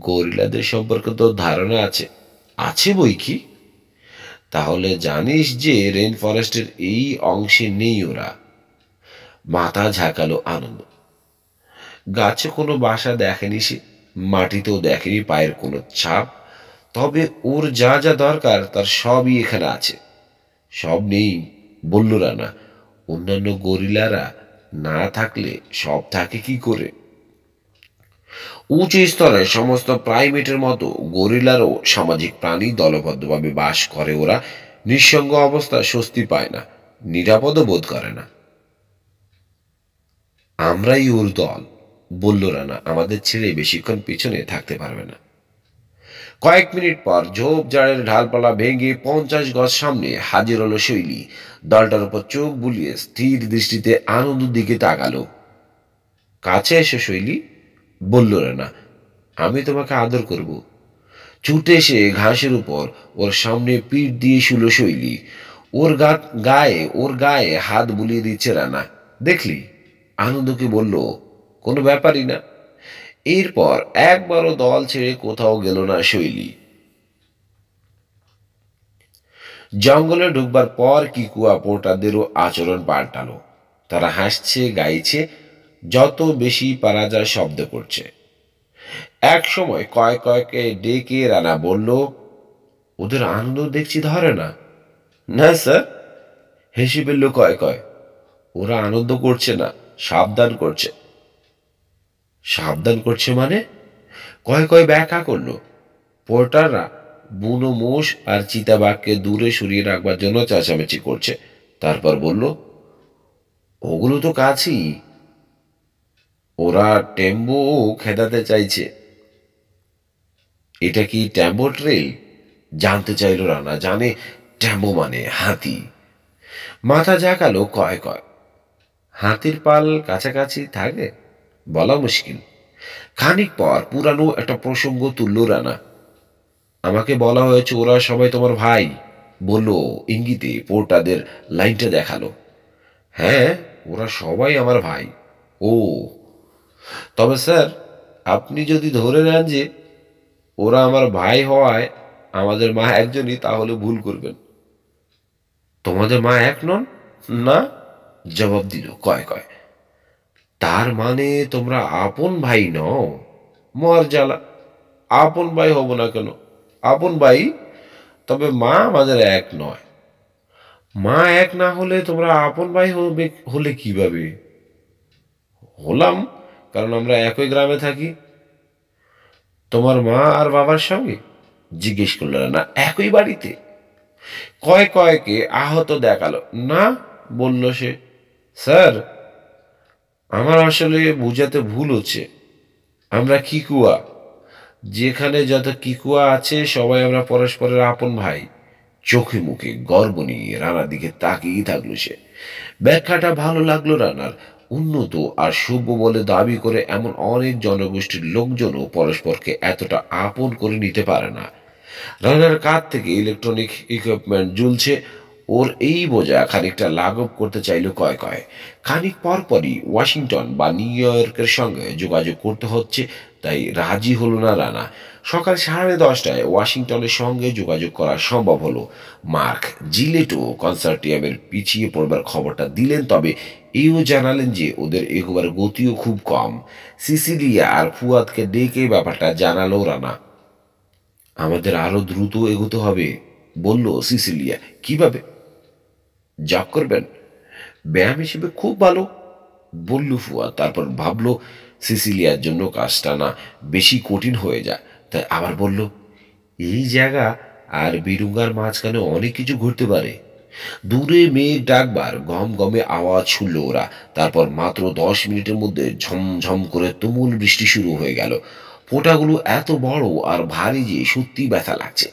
গরিলাদের সম্পর্কে তো ধারণা আছে। আছে বই কি। তাহলে জানিস যে রেন ফরেস্টের এই অংশে নেই ওরা। মাথা ঝাঁকালো আনন্দ। গাছে কোনো বাসা দেখেনি সে, মাটিতেও দেখেনি পায়ের কোনো ছাপ। তবে ওর যা যা দরকার তার সবই এখানে আছে। সব নেই, বলল রানা। অন্যান্য গরিলারা না থাকলে সব থাকে কি করে? উঁচু স্তরে সমস্ত প্রাইমেটের মতো গরিলারও সামাজিক প্রাণী, দলবদ্ধভাবে বাস করে ওরা। নিঃসঙ্গ অবস্থায় স্বস্তি পায় না, নিরাপদও বোধ করে না। আমরাই ওর দল, বলল রানা। আমাদের ছেড়ে বেশিক্ষণ পিছনে থাকতে পারবে না। কয়েক মিনিট পর ঝোপঝাড়ের ঢালপালা ভেঙে 50 গজ সামনে হাজির হলো শৈলী। দলটার উপর চোখ বুলিয়ে স্থির দৃষ্টিতে আনন্দের দিকে তাকালো। কাছে এসো শৈলী, বলল রানা। আমি তোমাকে আদর করব। ছুটে এসে ঘাসের উপর ওর সামনে পিঠ দিয়ে শুলো শৈলী। ওর গায়ে হাত বুলিয়ে দিচ্ছে রানা। দেখলি, আনন্দকে বলল, কোনো ব্যাপারই না। এরপর একবারও দল ছেড়ে কোথাও গেল না শৈলী। জঙ্গলে ঢুকবার পর কিকুয়া পোর্টারদেরও আচরণ পাল্টালো। তারা হাসছে, গাইছে, যত বেশি পারা যায় শব্দ করছে। এক সময় কয়েকে ডেকে রানা বলল, ওদের আনন্দ দেখছি ধরে না। না স্যার, হেসে ফেলল কয়। ওরা আনন্দ করছে না, সাবধান করছে। সাবধান করছে মানে? কয় ব্যাখ্যা করলো। পোর্টাররা বুনো মোষ আর চিতাবাঘকে দূরে সরিয়ে রাখবার জন্য চেঁচামেচি করছে। তারপর বলল, ওগুলো তো কাছেই, ওরা টেম্বো খেদাতে চাইছে। এটা কি ট্যাম্বো ট্রেল? জানতে চাইল রানা। জানে ট্যাম্বো মানে হাতি। মাথা ঝাঁকালো কয়। হাতির পাল কাছাকাছি থাকে, বলা মুশকিল। খানিক পর পুরানো একটা প্রসঙ্গ তুলল রানা। আমাকে বলা হয়েছে ওরা সবাই তোমার ভাই, বলল ইঙ্গিতে পোর্টাদের লাইনটা দেখালো। হ্যাঁ, ওরা সবাই আমার ভাই। ও, তবে স্যার, আপনি যদি ধরে নেন যে ওরা আমার ভাই হওয়ায় আমাদের মা একজনই, তাহলে ভুল করবেন। তোমাদের মা এক নন? না, জবাব দিল কয়। তার মানে তোমরা আপন ভাই নও? মর জ্বালা, আপন ভাই হব না কেন? আপন ভাই, তবে মা আমাদের এক নয়। মা এক না হলে তোমরা আপন ভাই হলে কিভাবে? হলাম, কারণ আমরা একই গ্রামে থাকি। তোমার মা আর বাবার সঙ্গে? জিজ্ঞেস করল না। একই বাড়িতে? কয়কে আহত দেখালো। না, বলল সে। স্যার, আমার আসলে বুঝাতে ভুল হচ্ছে। আমরা কিকুয়া, যেখানে যত কিকুয়া আছে সবাই আমরা পরস্পরের আপন ভাই। চোখে মুখে গর্ব নিয়ে রানার দিকে তাকিয়ে থাকলো সে। ব্যাখ্যাটা ভালো লাগলো রানার। উন্নত আর সভ্য বলে দাবি করে এমন অনেক জনগোষ্ঠীর লোকজনও পরস্পরকে এতটা আপন করে নিতে পারে না। রানার কাঁধ থেকে ইলেকট্রনিক ইকুইপমেন্ট ঝুলছে। ওর এই বোঝা খানিকটা লাঘব করতে চাইল কয়। খানিক পরপরই ওয়াশিংটন বা নিউ ইয়র্কের সঙ্গে যোগাযোগ করতে হচ্ছে, তাই রাজি হলো না রানা। সকাল 10:30টায় ওয়াশিংটনের সঙ্গে যোগাযোগ করা সম্ভব হলো। মার্ক জিলেটও কনসার্টিয়ামের পিছিয়ে পড়বার খবরটা দিলেন। তবে এও জানালেন যে ওদের এগোবার গতিও খুব কম। সিসিলিয়া আর ফুয়াদকে ডেকে ব্যাপারটা জানালো রানা। আমাদের আরো দ্রুত এগোতে হবে, বলল সিসিলিয়া। কিভাবে? জগ করবেন? ব্যায়াম হিসেবে খুব ভালো, বলল ফুয়াদ। তারপর ভাবলো সিসিলিয়ার জন্য কাজটা না বেশি কঠিন হয়ে যায়, তাই আবার বলল, এই জায়গা আর বিরুঙ্গার মাঝখানে অনেক কিছু ঘটতে পারে। দূরে মেঘ ডাকবার গম গমে আওয়াজ শুনল ওরা। তারপর মাত্র 10 মিনিটের মধ্যে ঝমঝম করে তুমুল বৃষ্টি শুরু হয়ে গেল। ফোঁটাগুলো এত বড় আর ভারী যে সত্যি ব্যথা লাগছে।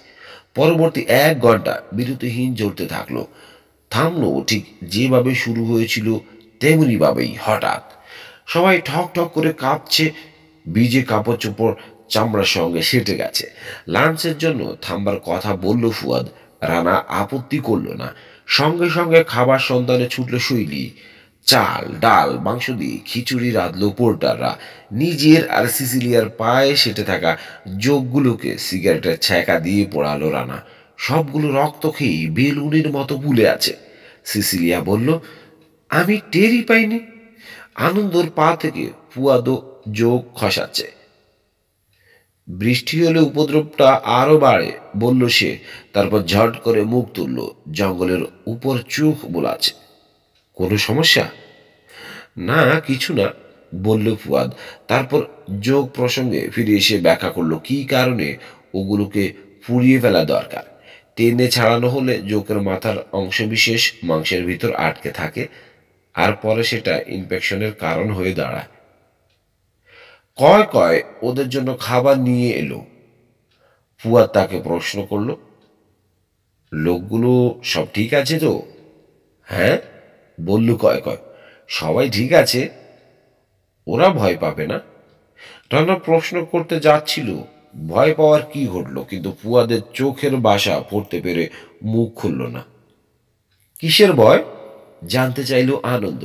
পরবর্তী 1 ঘন্টা বিরতিহীন ঝরতে থাকলো, থামলো ঠিক যেভাবে শুরু হয়েছিল তেমনি ভাবেই। হঠাৎ সবাই ঠক ঠক করে কাঁপছে, ভিজে কাপড় চোপড় চামড়ার সঙ্গে সেটে গেছে। লাঞ্চের জন্য থামবার কথা বলল ফুয়াদ। রানা আপত্তি করল না। সঙ্গে সঙ্গে খাবার সন্ধানে ছুটল শৈলী। চাল ডাল মাংস দিয়ে খিচুড়ি রাঁধল পোর্টাররা। নিজের আর সিসিলিয়ার পায়ে সেটে থাকা যোগগুলোকে সিগারেটের ছ্যাঁকা দিয়ে পোড়ালো রানা। সবগুলো রক্ত খেয়ে বেলুনের মতো ফুলে আছে। সিসিলিয়া বলল, আমি টেরই পাইনি। আনন্দর পা থেকে ফুয়াদো যোগ খসাচ্ছে। বৃষ্টি হলে উপদ্রবটা আরো বাড়ে, বলল সে। তারপর ঝট করে মুখ তুলল। জঙ্গলের উপর চোখ বোলাচ্ছে। কোনো সমস্যা? না, কিছু না, বলল ফুয়াদ। তারপর যোগ প্রসঙ্গে ফিরে এসে ব্যাখ্যা করলো কি কারণে ওগুলোকে পুড়িয়ে ফেলা দরকার। টেনে ছাড়ানো হলে যোগের মাথার অংশবিশেষ মাংসের ভিতর আটকে থাকে, আর পরে সেটা ইনফেকশনের কারণ হয়ে দাঁড়ায়। কয় কয় ওদের জন্য খাবার নিয়ে এলো? ফুয়াদ তাকে প্রশ্ন করলো। লোকগুলো সব ঠিক আছে তো? হ্যাঁ, বলল কয় কয়। সবাই ঠিক আছে, ওরা ভয় পাবে না। রানা প্রশ্ন করতে যাচ্ছিল ভয় পাওয়ার কি ঘটলো, কিন্তু ফুয়াদের চোখের বাসা পড়তে পেরে মুখ খুলল না। কিসের ভয়? জানতে চাইল আনন্দ।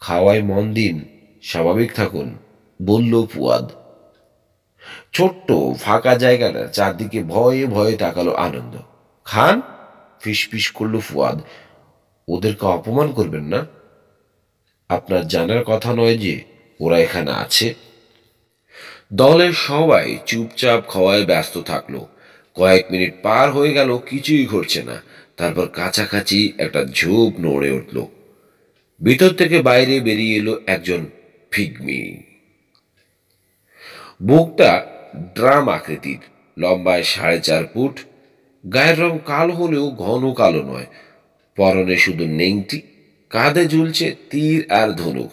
খাওয়ায় মন দিন, স্বাভাবিক থাকুন, বলল ফুয়াদ। ছোট্ট ফাঁকা জায়গাটা চারদিকে ভয়ে ভয়ে তাকালো আনন্দ। খান, ফিসফিস করল ফুয়াদ। ওদেরকে অপমান করবেন না। আপনার জানার কথা নয় যে ওরা এখানে আছে। দলের সবাই চুপচাপ খাওয়ায় ব্যস্ত থাকলো। কয়েক মিনিট পার হয়ে গেল, কিছুই ঘটছে না। তারপর কাছাকাছি একটা ঝোপ নড়ে উঠল। ভিতর থেকে বাইরে বেরিয়ে এলো একজন পিগমি। মুখটা ড্রাম আকৃতির, লম্বায় 4.5 ফুট। গায়ের রং কালো হলেও ঘন কালো নয়। পরনে শুধু নেংটি, কাঁধে ঝুলছে তীর আর ধনুক।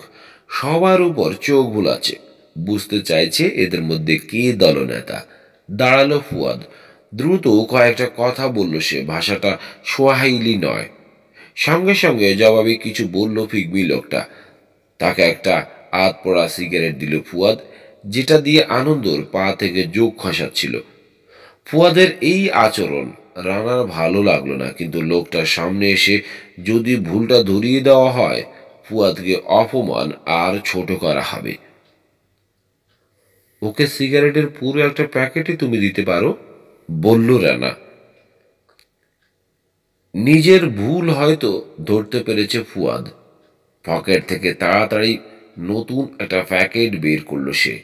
সবার উপর চোখ বুলাচ্ছে। বুঝতে চাইছে এদের মধ্যে কে দলনেতা। দাঁড়ালো ফুয়াদ। দ্রুত কয়েকটা কথা বলল সে। ভাষাটা সোয়াহিলি নয়। সঙ্গে সঙ্গে জবাবে কিছু বলল পিগমি লোকটা। তাকে একটা আধ পোড়া সিগারেট দিল ফুয়াদ, যেটা দিয়ে আনন্দর পা থেকে যোগ খসাচ্ছিল। ফুয়াদের এই আচরণ রানার ভালো লাগলো না, কিন্তু লোকটার সামনে এসে যদি ভুলটা ধরিয়ে দেওয়া হয়, ফুয়াদকে অপমান আর ছোট করা হবে। ওকে সিগারেটের পুরো একটা প্যাকেটই তুমি দিতে পারো, বলল রানা। নিজের ভুল হয়তো ধরতে পেরেছে ফুয়াদ। পকেট থেকে তাড়াতাড়ি নতুন একটা প্যাকেট বের করলো সে।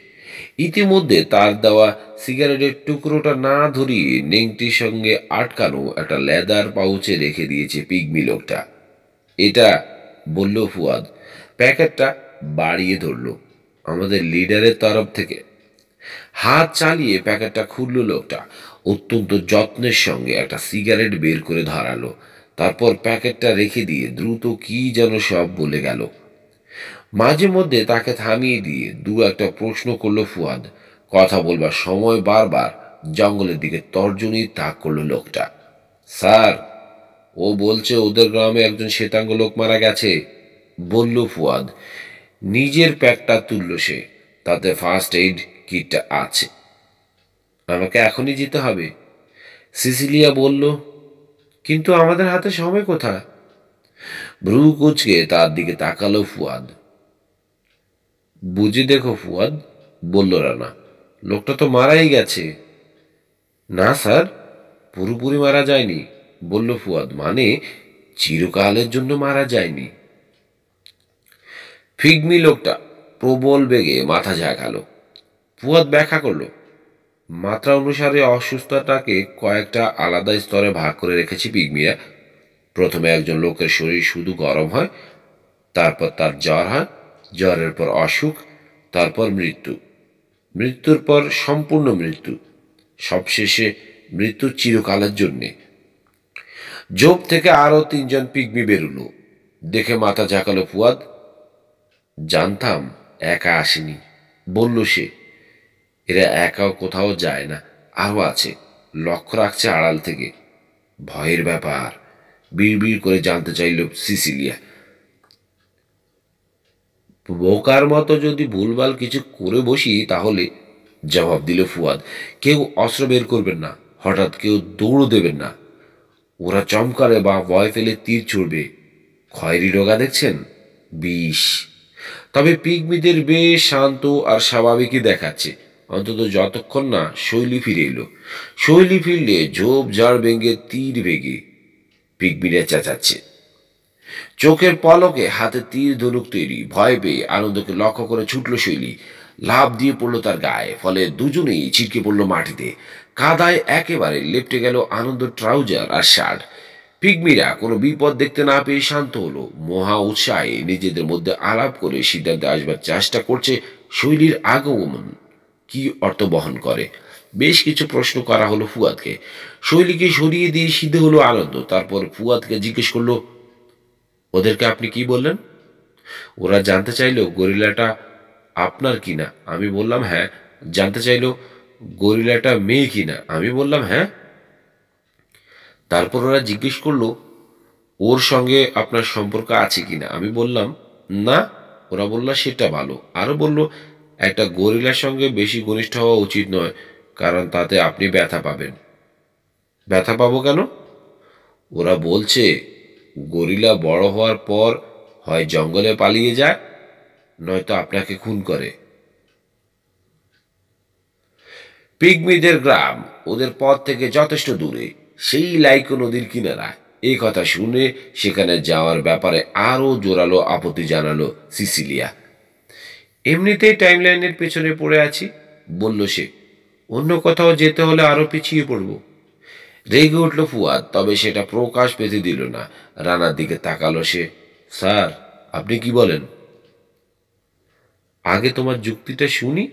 ইতিমধ্যে তার দেওয়া সিগারেটের টুকরোটা না ধরিয়ে নেংটির সঙ্গে আটকানো একটা লেদার পাউচে রেখে দিয়েছে পিগমি লোকটা। এটা, বলল ফুয়াদ। প্যাকেটটা বাড়িয়ে ধরল। আমাদের লিডারের তরফ থেকে। হাত চালিয়ে প্যাকেটটা খুলল লোকটা। অত্যন্ত যত্নের সঙ্গে একটা সিগারেট বের করে ধরালো। তারপর প্যাকেটটা রেখে দিয়ে দ্রুত কি যেন সব বলে গেল। মাঝে মধ্যে তাকে থামিয়ে দিয়ে দু একটা প্রশ্ন করল ফুয়াদ। কথা বলবার সময় বারবার জঙ্গলের দিকে তর্জনী তাক করল লোকটা। স্যার, ও বলছে ওদের গ্রামে একজন শ্বেতাঙ্গ লোক মারা গেছে, বলল ফুয়াদ। নিজের প্যাকটা তুলল সে। তাতে ফার্স্ট এইড কিটটা আছে। আমাকে এখনই যেতে হবে, সিসিলিয়া বলল। কিন্তু আমাদের হাতে সময় কোথায়? ভ্রু কুচকে তার দিকে তাকালো ফুয়াদ। বুঝে দেখো ফুয়াদ, বলল রানা। লোকটা তো মারাই গেছে। না স্যার, পুরোপুরি মারা যায়নি, বলল ফুয়াদ। মানে চিরকালের জন্য মারা যায়নি। পিগমি লোকটা প্রবল বেগে মাথা ঝাঁকালো। ফুয়াদ ব্যাখ্যা করলো, মাত্রা অনুসারে অসুস্থতাকে কয়েকটা আলাদা স্তরে ভাগ করে রেখেছি পিগমিরা। প্রথমে একজন লোকের শরীর শুধু গরম হয়, তারপর তার জ্বর হয়, জ্বরের পর অসুখ, তারপর মৃত্যু, মৃত্যুর পর সম্পূর্ণ মৃত্যু, সবশেষে মৃত্যু চিরকালের জন্যে। জোব থেকে আরো 3জন পিগমি বেরুলো। দেখে মাথা ঝাঁকালো ফুয়াদ। জানতাম একা আসেনি, বলল সে। এরা একাও কোথাও যায় না, আরও আছে, লক্ষ্য রাখছে আড়াল থেকে। ভয়ের ব্যাপার, বিড় করে জানতে চাইল সিসিলিয়া। বোকার মতো যদি ভুলভাল কিছু করে বসি তাহলে, জবাব দিল ফুয়াদ। কেউ অস্ত্র বের করবেন না, হঠাৎ কেউ দৌড় দেবেন না। ওরা চমকালে বা ভয় ফেলে তীর ছুড়বে। খয়েরি রোগা দেখছেন, বিষ। তবে পিগমিদের বেশ শান্ত আর স্বাভাবিকই দেখাচ্ছে, অন্তত যতক্ষণ না শৈলী ফিরে এলো। শৈলী ফিরলে ঝোপ ঝাড় ভেঙে তীর ভেঙে পিগমিরা চেঁচাচ্ছে। চোখের পলকে হাতে তীর ধনুক তৈরি। ভয় পেয়ে আনন্দকে লক্ষ্য করে ছুটল শৈলী। লাফ দিয়ে পড়ল তার গায়ে, ফলে দুজনেই ছিটকে পড়ল মাটিতে। কাদায় একেবারে লেপটে গেল আনন্দ ট্রাউজার আর শার্ট। পিগমিরা কোনো বিপদ দেখতে না পেয়ে শান্ত হলো। মহা উৎসাহে নিজেদের মধ্যে আলাপ করে সিদ্ধান্তে আসবার চেষ্টা করছে শৈলীর আগমন কি অর্থ বহন করে। বেশ কিছু প্রশ্ন করা হলো ফুয়াদকে। শৈলীকে সরিয়ে দিয়ে সিদ্ধ হলো আনন্দ। তারপর ফুয়াদকে জিজ্ঞেস করলো, ওদেরকে আপনি কি বললেন? ওরা জানতে চাইল গরিলাটা আপনার কিনা। আমি বললাম হ্যাঁ। জানতে চাইল গরিলাটা মেয়ে কিনা। আমি বললাম হ্যাঁ। তারপর ওরা জিজ্ঞেস করলো ওর সঙ্গে আপনার সম্পর্ক আছে কিনা। আমি বললাম না। ওরা বলল সেটা ভালো। আরো বলল, একটা গরিলার সঙ্গে বেশি ঘনিষ্ঠ হওয়া উচিত নয়, কারণ তাতে আপনি ব্যথা পাবেন। ব্যথা পাবো কেন? ওরা বলছে গরিলা বড় হওয়ার পর হয় জঙ্গলে পালিয়ে যায়, নয়তো আপনাকে খুন করে। পিগমিদের গ্রাম ওদের পথ থেকে যথেষ্ট দূরে, সেই লাইকো নদীর কিনারায়। এই কথা শুনে সেখানে যাওয়ার ব্যাপারে আরো জোরালো আপত্তি জানালো সিসিলিয়া। এমনিতেই টাইমলাইনের পেছনে পড়ে আছি, বলল সে। অন্য কোথাও যেতে হলে আরো পিছিয়ে পড়ব। রেগে উঠল ফুয়াদ, তবে সেটা প্রকাশ পেতে দিল না। রানার দিকে তাকালো সে। স্যার, আপনি কি বলেন? আগে তোমার যুক্তিটা শুনি,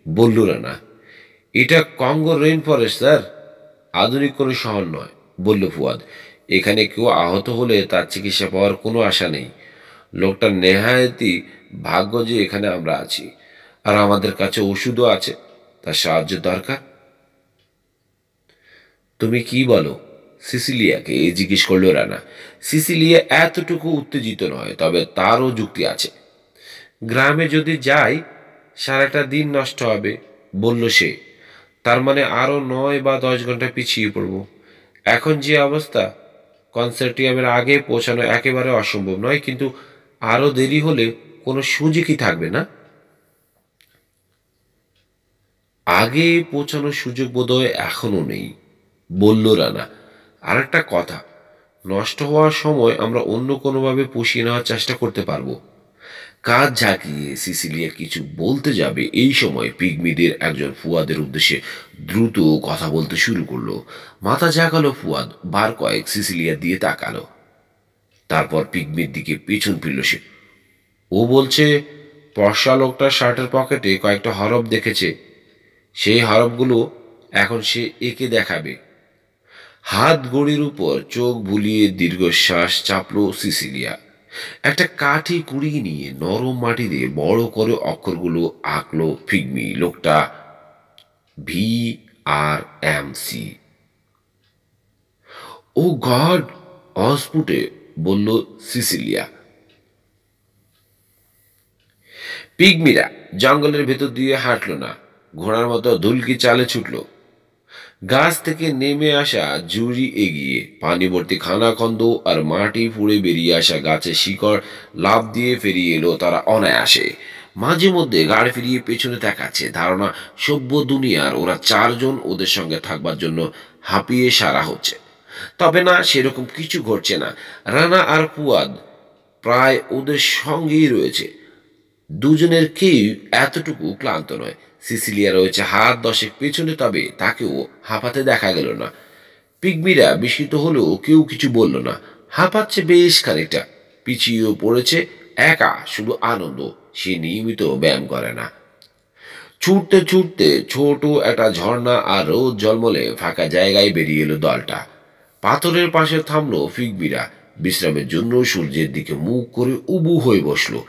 বলল রানা। এটা কঙ্গো রেইন ফরেস্ট স্যার, আধুনিক কোনো শহর নয়, বলল ফুয়াদ। এখানে কেউ আহত হলে তার চিকিৎসা পাওয়ার কোনো আশা নেই। লোকটা নেহায়েতি ভাগ্য যে এখানে আমরা আছি, আর আমাদের কাছে ওষুধও আছে। তার সাহায্য দরকার। তুমি কি বলো? সিসিলিয়াকে জিজ্ঞেস করল রানা। সিসিলিয়া এতটুকু উত্তেজিত নয়, তবে তারও যুক্তি আছে। গ্রামে যদি যাই সারাটা দিন নষ্ট হবে, বলল সে। তার মানে আরো 9 বা 10 ঘন্টা পিছিয়ে পড়ব। এখন যে অবস্থা, কনসার্টিয়ামের আগে পৌঁছানো একেবারে অসম্ভব নয়, কিন্তু আরো দেরি হলে কোনো সুযোগই থাকবে না। আগে পৌঁছানোর সুযোগ বোধহয় এখনো নেই, বলল রানা। আর একটা কথা, নষ্ট হওয়ার সময় আমরা অন্য কোনোভাবে পুষিয়ে নেওয়ার চেষ্টা করতে পারবো। কাজ ঝাঁকিয়ে সিসিলিয়া কিছু বলতে যাবে, এই সময় পিগমিদের একজন ফুয়াদের উদ্দেশ্যে দ্রুত কথা বলতে শুরু করলো। মাথা ঝাঁকালো ফুয়াদ, বার কয়েক সিসিলিয়া দিয়ে তাকালো। তারপর পিগমির দিকে পেছন ফিরল সে। ও বলছে পর্সা লোকটার শার্টের পকেটে কয়েকটা হরফ দেখেছে। সেই হরফগুলো এখন সে একে দেখাবে। হাত গড়ির উপর চোখ বুলিয়ে দীর্ঘশ্বাস চাপল সিসিলিয়া। একটা কাঠি কুড়িয়ে নিয়ে নরম মাটিতে বড় করে অক্ষরগুলো আঁকলো পিগমি লোকটা। VRMC। ও গড, অস্ফুটে বলল সিসিলিয়া। পিগমিরা জঙ্গলের ভেতর দিয়ে হাঁটল না, ঘোড়ার মতো ধুলকি চালে ছুটল। গাছ থেকে নেমে আসা ঝুড়ি এগিয়ে, পানি ভর্তি খানাখন্দ আর মাটি ফুঁড়ে বেরিয়ে আসা গাছের শিকড় লাফ দিয়ে ফেরিয়ে এলো তারা অনায়াসে। মাঝে মধ্যে গাড়ি ফিরিয়ে পেছনে তাকাচ্ছে, ধারণা সভ্য দুনিয়ার ওরা 4জন ওদের সঙ্গে থাকবার জন্য হাঁপিয়ে সারা হচ্ছে। তবে না, সেরকম কিছু ঘটছে না। রানা আর ফুয়াদ প্রায় ওদের সঙ্গেই রয়েছে। দুজনের কেউ এতটুকু ক্লান্ত নয়। সিসিলিয়া রয়েছে হাত দশেক পেছনে, তবে তাকেও হাঁপাতে দেখা গেল না। পিগমিরা বিস্মিত হলেও কেউ কিছু বলল না। হাঁপাচ্ছে বেশ খানিকটা, পিছিয়েও পড়েছে একা, শুধু আনন্দ। সে নিয়মিত ব্যায়াম করে না। ছুটতে ছুটতে ছোট একটা ঝর্ণা আর রোদ জলমলে ফাঁকা জায়গায় বেরিয়ে এলো দলটা। পাথরের পাশে থামলো ফিগমিরা বিশ্রামের জন্য। সূর্যের দিকে মুখ করে উবু হয়ে বসলো।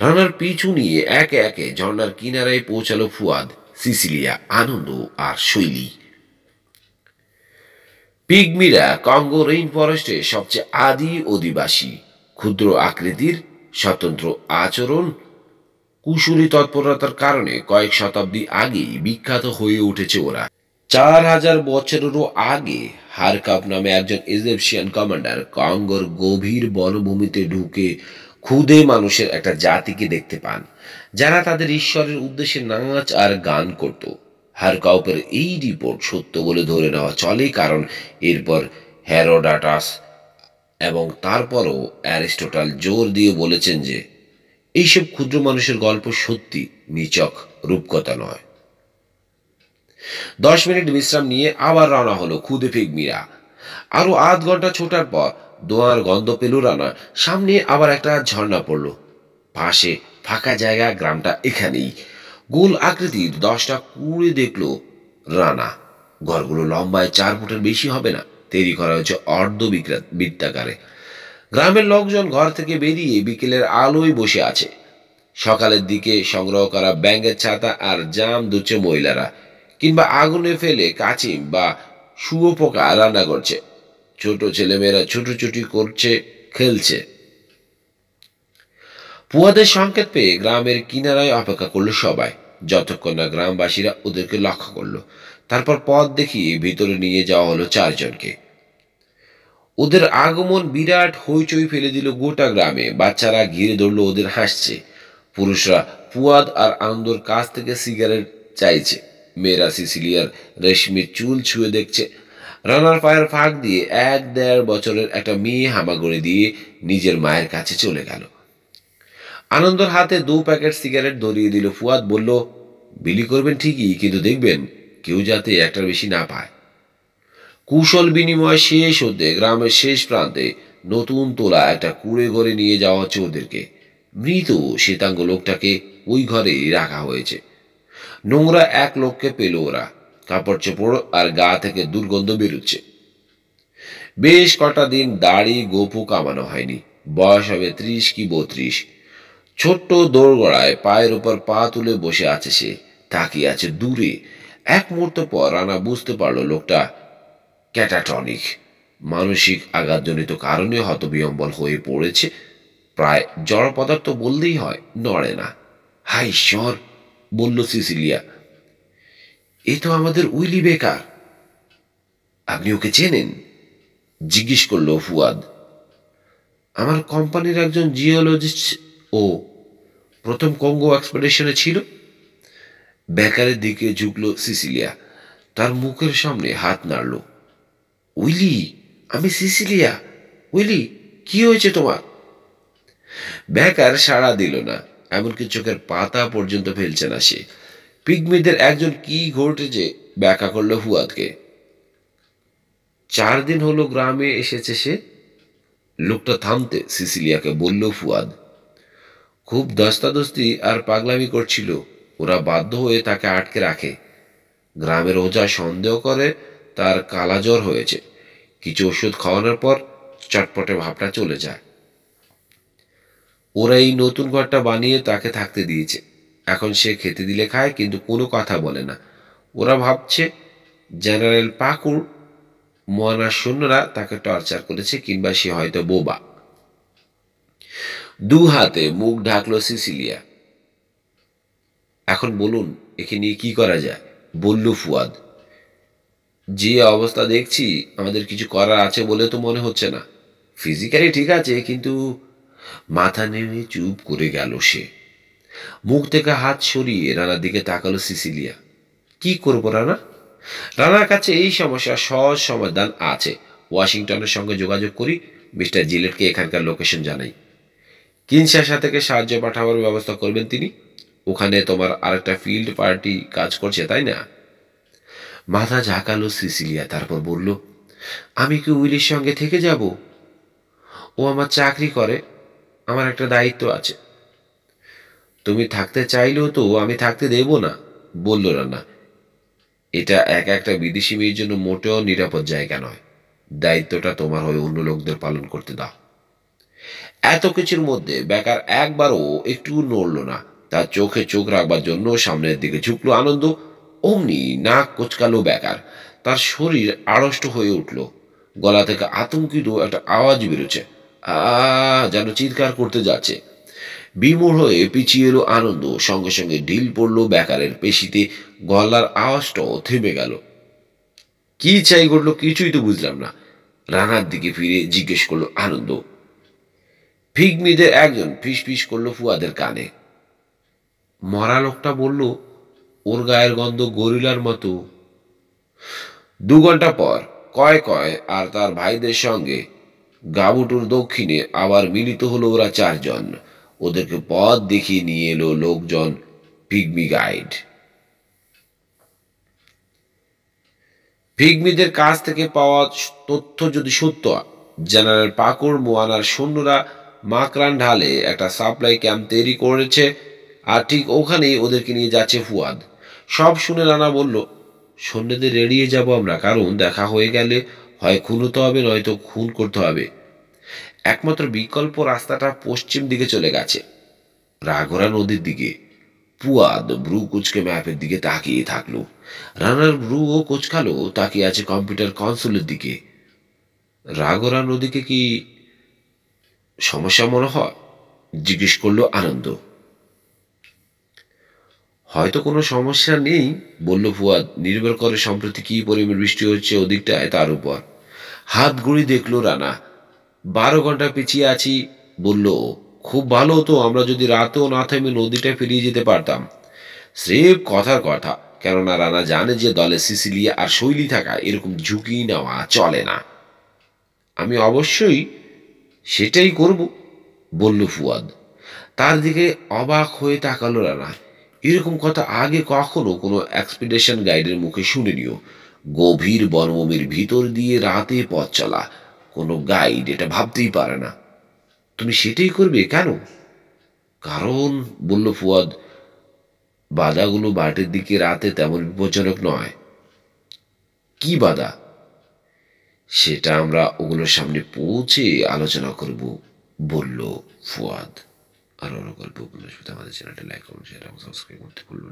রানার পিছু নিয়ে একে একে ঝর্ণার কিনারায় পৌঁছালো ফুয়াদ, সিসিলিয়া, আনন্দ আর শৈলী। পিগমিরা কঙ্গো রেইন ফরেস্টের সবচেয়ে আদি অধিবাসী। ক্ষুদ্র আকৃতির, স্বতন্ত্র আচরণ, কুশলী তৎপরতার কারণে কয়েক শতাব্দী আগেই বিখ্যাত হয়ে উঠেছে ওরা। 4000 বছরেরও আগে হারকাপ নামে একজন ইজিপশিয়ান কমান্ডার কঙ্গোর গভীর বনভূমিতে ঢুকে ক্ষুদে মানুষের একটা জাতিকে দেখতে পান, যারা তাদের ঈশ্বরের উদ্দেশ্যে নাচ আর গান করত। হারকাউপের এই রিপোর্ট সত্য বলে ধরে নেওয়া চলে, কারণ এরপর হেরোডাটাস এবং তারপরও অ্যারিস্টটল জোর দিয়ে বলেছেন যে এইসব ক্ষুদ্র মানুষের গল্প সত্যি, নিছক রূপকথা নয়। 10 মিনিট বিশ্রাম নিয়ে আবার রওনা হলো খুদে পিগমিরা। আরো আধ ঘন্টা ছোটার পর দোয়ার গন্ধ পেল রানা। সামনে আবার একটা ঝর্ণা পড়ল। পাশে ফাঁকা জায়গা, গ্রামটা এখানেই। গোল আকৃতির 10টা কুঁড়ে দেখলো রানা। ঘরগুলো লম্বায় 4 ফুটের বেশি হবে না, তৈরি করা হয়েছে বৃত্তাকারে। গ্রামের লোকজন ঘর থেকে বেরিয়ে বিকেলের আলোয় বসে আছে। সকালের দিকে সংগ্রহ করা ব্যাঙের ছাতা আর জাম দুচ্ছে মহিলারা, কিংবা আগুনে ফেলে কাচিম বা শুয়োপোকা রান্না করছে। ছোট ছেলেমেয়েরা ছুটোছুটি করছে, খেলছে। পুয়াদের সংকেত পেয়ে গ্রামের কিনারায় অপেক্ষা করলো সবাই, যতক্ষণ না গ্রামবাসীরা ওদেরকে লক্ষ্য করলো। তারপর পথ দেখিয়ে ভিতরে নিয়ে যাওয়া হলো 4 জনকে। ওদের আগমন বিরাট হইচই ফেলে দিল গোটা গ্রামে। বাচ্চারা ঘিরে ধরলো ওদের, হাসছে। পুরুষরা ফুয়াদ আর আনন্দর কাছ থেকে সিগারেট চাইছে। মেয়েরা সিসিলিয়ার রেশমির চুল ছুঁয়ে দেখছে। রানার পায়ের ফাঁক দিয়ে 1-1.5 বছরের একটা মেয়ে হামাগুড়ি দিয়ে নিজের মায়ের কাছে চলে গেল। আনন্দর হাতে 2 প্যাকেট সিগারেট ধরিয়ে দিল। ফুয়াদ বলল, বিলি করবেন ঠিকই, কিন্তু দেখবেন কেউ যাতে একটার বেশি না পায়। কুশল বিনিময় শেষ হতে গ্রামের শেষ প্রান্তে নতুন তোলা একটা কুঁড়ে ঘরে নিয়ে যাওয়া হচ্ছে ওদেরকে। মৃত শ্বেতাঙ্গ লোকটাকে ওই ঘরেই রাখা হয়েছে। নোংরা এক লোককে পেল ওরা। কাপড় চোপড় আর গা থেকে দুর্গন্ধ বেরোচ্ছে। বেশ কটা দিন দাড়ি গোপু কামানো হয়নি। বয়স হবে 30 কি 32। ছোট্ট দোরগড়ায় পায়ের উপর পা তুলে বসে আছে সে, তাকিয়ে আছে দূরে। এক মুহূর্ত পর রানা বুঝতে পারল লোকটা ক্যাটাটনিক, মানসিক আঘাতজনিত কারণে হতবিহ্বল হয়ে পড়েছে। প্রায় জড় পদার্থ বললেই হয়, নড়ে না। হাই ঈশ্বর, বলল সিসিলিয়া, এ তো আমাদের উইলি বেকার। আপনি ওকে চেনেন? জিজ্ঞেস করল ফুয়াদ। আমার কোম্পানির একজন জিওলজিস্ট, ও প্রথম কঙ্গো এক্সপেডিশনে ছিল। বেকারের দিকে ঝুঁকল সিসিলিয়া, তার মুখের সামনে হাত নাড়ল। উইলি, আমি সিসিলিয়া। উইলি, কি হয়েছে তোমার? বেকার সাড়া দিল না, এমনকি চোখের পাতা পর্যন্ত ফেলছে না সে। পিগমিদের একজন কি ঘটেছে ব্যাখ্যা করলো ফুয়াদকে। 4 দিন হলো গ্রামে এসেছে সে। লোকটা থামতে সিসিলিয়াকে বলল ফুয়াদ। খুব দস্তাদস্তি আর পাগলামি করছিল। ওরা বাধ্য হয়ে তাকে আটকে রাখে। গ্রামের ওঝা সন্দেহ করে তার কালাজ্বর হয়েছে। কিছু ওষুধ খাওয়ানোর পর চটপটে ভাবটা চলে যায়। ওরা এই নতুন ঘরটা বানিয়ে তাকে থাকতে দিয়েছে। এখন সে খেতে দিলে খায়, কিন্তু কোনো কথা বলে না। ওরা ভাবছে জেনারেল পাকুর মোয়ানা সৈন্যরা তাকে টর্চার করেছে, কিংবা সে হয়তো বোবা। 2 হাতে মুখ ঢাকলো সিসিলিয়া। এখন বলুন, একে নিয়ে কি করা যায়, বলল ফুয়াদ। যে অবস্থা দেখছি, আমাদের কিছু করার আছে বলে তো মনে হচ্ছে না। ফিজিক্যালি ঠিক আছে, কিন্তু মাথা নেড়ে চুপ করে গেল সে। মুখ থেকে হাত সরিয়ে রানার দিকে তাকালো সিসিলিয়া। কি করবো রানা? রানার কাছে এই সমস্যার সহজ সমাধান আছে। ওয়াশিংটনের সঙ্গে যোগাযোগ করি, মিস্টার জিলেটকে এখানকার লোকেশন জানাই। কিনশাসা থেকে সাহায্য পাঠাবার ব্যবস্থা করবেন তিনি। ওখানে তোমার আরেকটা ফিল্ড পার্টি কাজ করছে, তাই না? মাথা ঝাঁকালো সিসিলিয়া, তারপর বলল, আমি কি উইলির সঙ্গে থেকে যাব? ও আমার চাকরি করে, আমার একটা দায়িত্ব আছে। তুমি থাকতে চাইলেও তো আমি থাকতে দেব না, বলল রানা। এটা একটা বিদেশি মেয়ের জন্য মোটেও নিরাপদ জায়গা নয়। দায়িত্বটা তোমার হয়ে অন্য লোকদের পালন করতে দাও। এত কিছুর মধ্যে বেকার একবারও একটু নড়ল না। তার চোখে চোখ রাখবার জন্য সামনের দিকে ঝুঁকলো আনন্দ। অমনি নাক কোচকালো বেকার। তার শরীর আড়ষ্ট হয়ে উঠল। গলা থেকে আতঙ্কিত একটা আওয়াজ বেরোচ্ছে। যেন চিৎকার করতে যাচ্ছে। বিমূঢ় হয়ে পিছিয়ে এলো আনন্দ। সঙ্গে সঙ্গে ঢিল পড়ল বেকারের পেশিতে। গলার আওয়াজটাও থেমে গেল। কি চাই করলো কিছুই তো বুঝলাম না। রানার দিকে ফিরে জিজ্ঞেস করলো আনন্দ। ফিগমিদের একজন ফিস করলো ফুয়াদের কানে। মরা লোকটা বলল, ওর গায়ের গন্ধ গরিলার মতো। 2 ঘন্টা পর কয় কয় আর তার ভাইদের সঙ্গে গাবুটুর দক্ষিণে আবার মিলিত হলো ওরা 4 জন। ওদেরকে পথ দেখিয়ে নিয়ে এলো লোকজন, পিগমি গাইড। পিগমিদের কাছ থেকে পাওয়া তথ্য যদি সত্য, জেনারেল পাকুর মোয়ানার সৈন্যরা মাকরান ঢালে একটা সাপ্লাই ক্যাম্প তৈরি করেছে, আর ঠিক ওখানেই ওদেরকে নিয়ে যাচ্ছে ফুয়াদ। সব শুনে রানা বলল, সৈন্যদের এড়িয়ে যাব আমরা, কারণ দেখা হয়ে গেলে হয় খুন হতে হবে, নয়তো খুন করতে হবে। একমাত্র বিকল্প রাস্তাটা পশ্চিম দিকে চলে গেছে, রাঘরা নদীর দিকে। ফুয়াদ ব্রু কুচকে ম্যাপের দিকে তাকিয়ে থাকলো। রানার ব্রু ও কোচকালো, তাকিয়ে আছে কম্পিউটার কনসোলের দিকে। রাগরা নদীকে কি সমস্যা মনে হয়? জিজ্ঞেস করলো আনন্দ। হয়তো কোনো সমস্যা নেই, বলল ফুয়াদ। নির্ভর করে সম্প্রতি কি পরিমাণ বৃষ্টি হচ্ছে ওদিকটায় তার উপর। হাত ঘুড়ি দেখলো রানা। 12 ঘন্টা পিছিয়ে আছি, বলল। খুব ভালো হতো আমরা যদি রাতেও না থেমে নদীটা ফিরিয়ে যেতে পারতাম। স্রেফ কথার কথা, কেননা রানা জানে যে দলে সিসিলিয়া আর শৈলী থাকা এরকম ঝুঁকি নেওয়া চলে না। আমি অবশ্যই সেটাই করব, বলল ফুয়াদ। তার দিকে অবাক হয়ে তাকালো রানা। এরকম কথা আগে কখনো কোনো এক্সপিডিশন গাইডের মুখে শুনিনিও। গভীর বনভূমির ভিতর দিয়ে রাতে পথ চলা, কোনো গাইড এটা ভাবতেই পারে না। তুমি সেটাই করবে কেন? কারণ, বলল ফুয়াদ, বাধাগুলো বাটের দিকে রাতে তেমন বিপজ্জনক নয়। কি বাধা? সেটা আমরা ওগুলোর সামনে পৌঁছে আলোচনা করব, বলল ফুয়াদ। আরো গল্প উপন্যাস পেতে আমাদের চ্যানেলটি লাইক করুন, শেয়ার এবং সাবস্ক্রাইব করতে ভুলবেন না।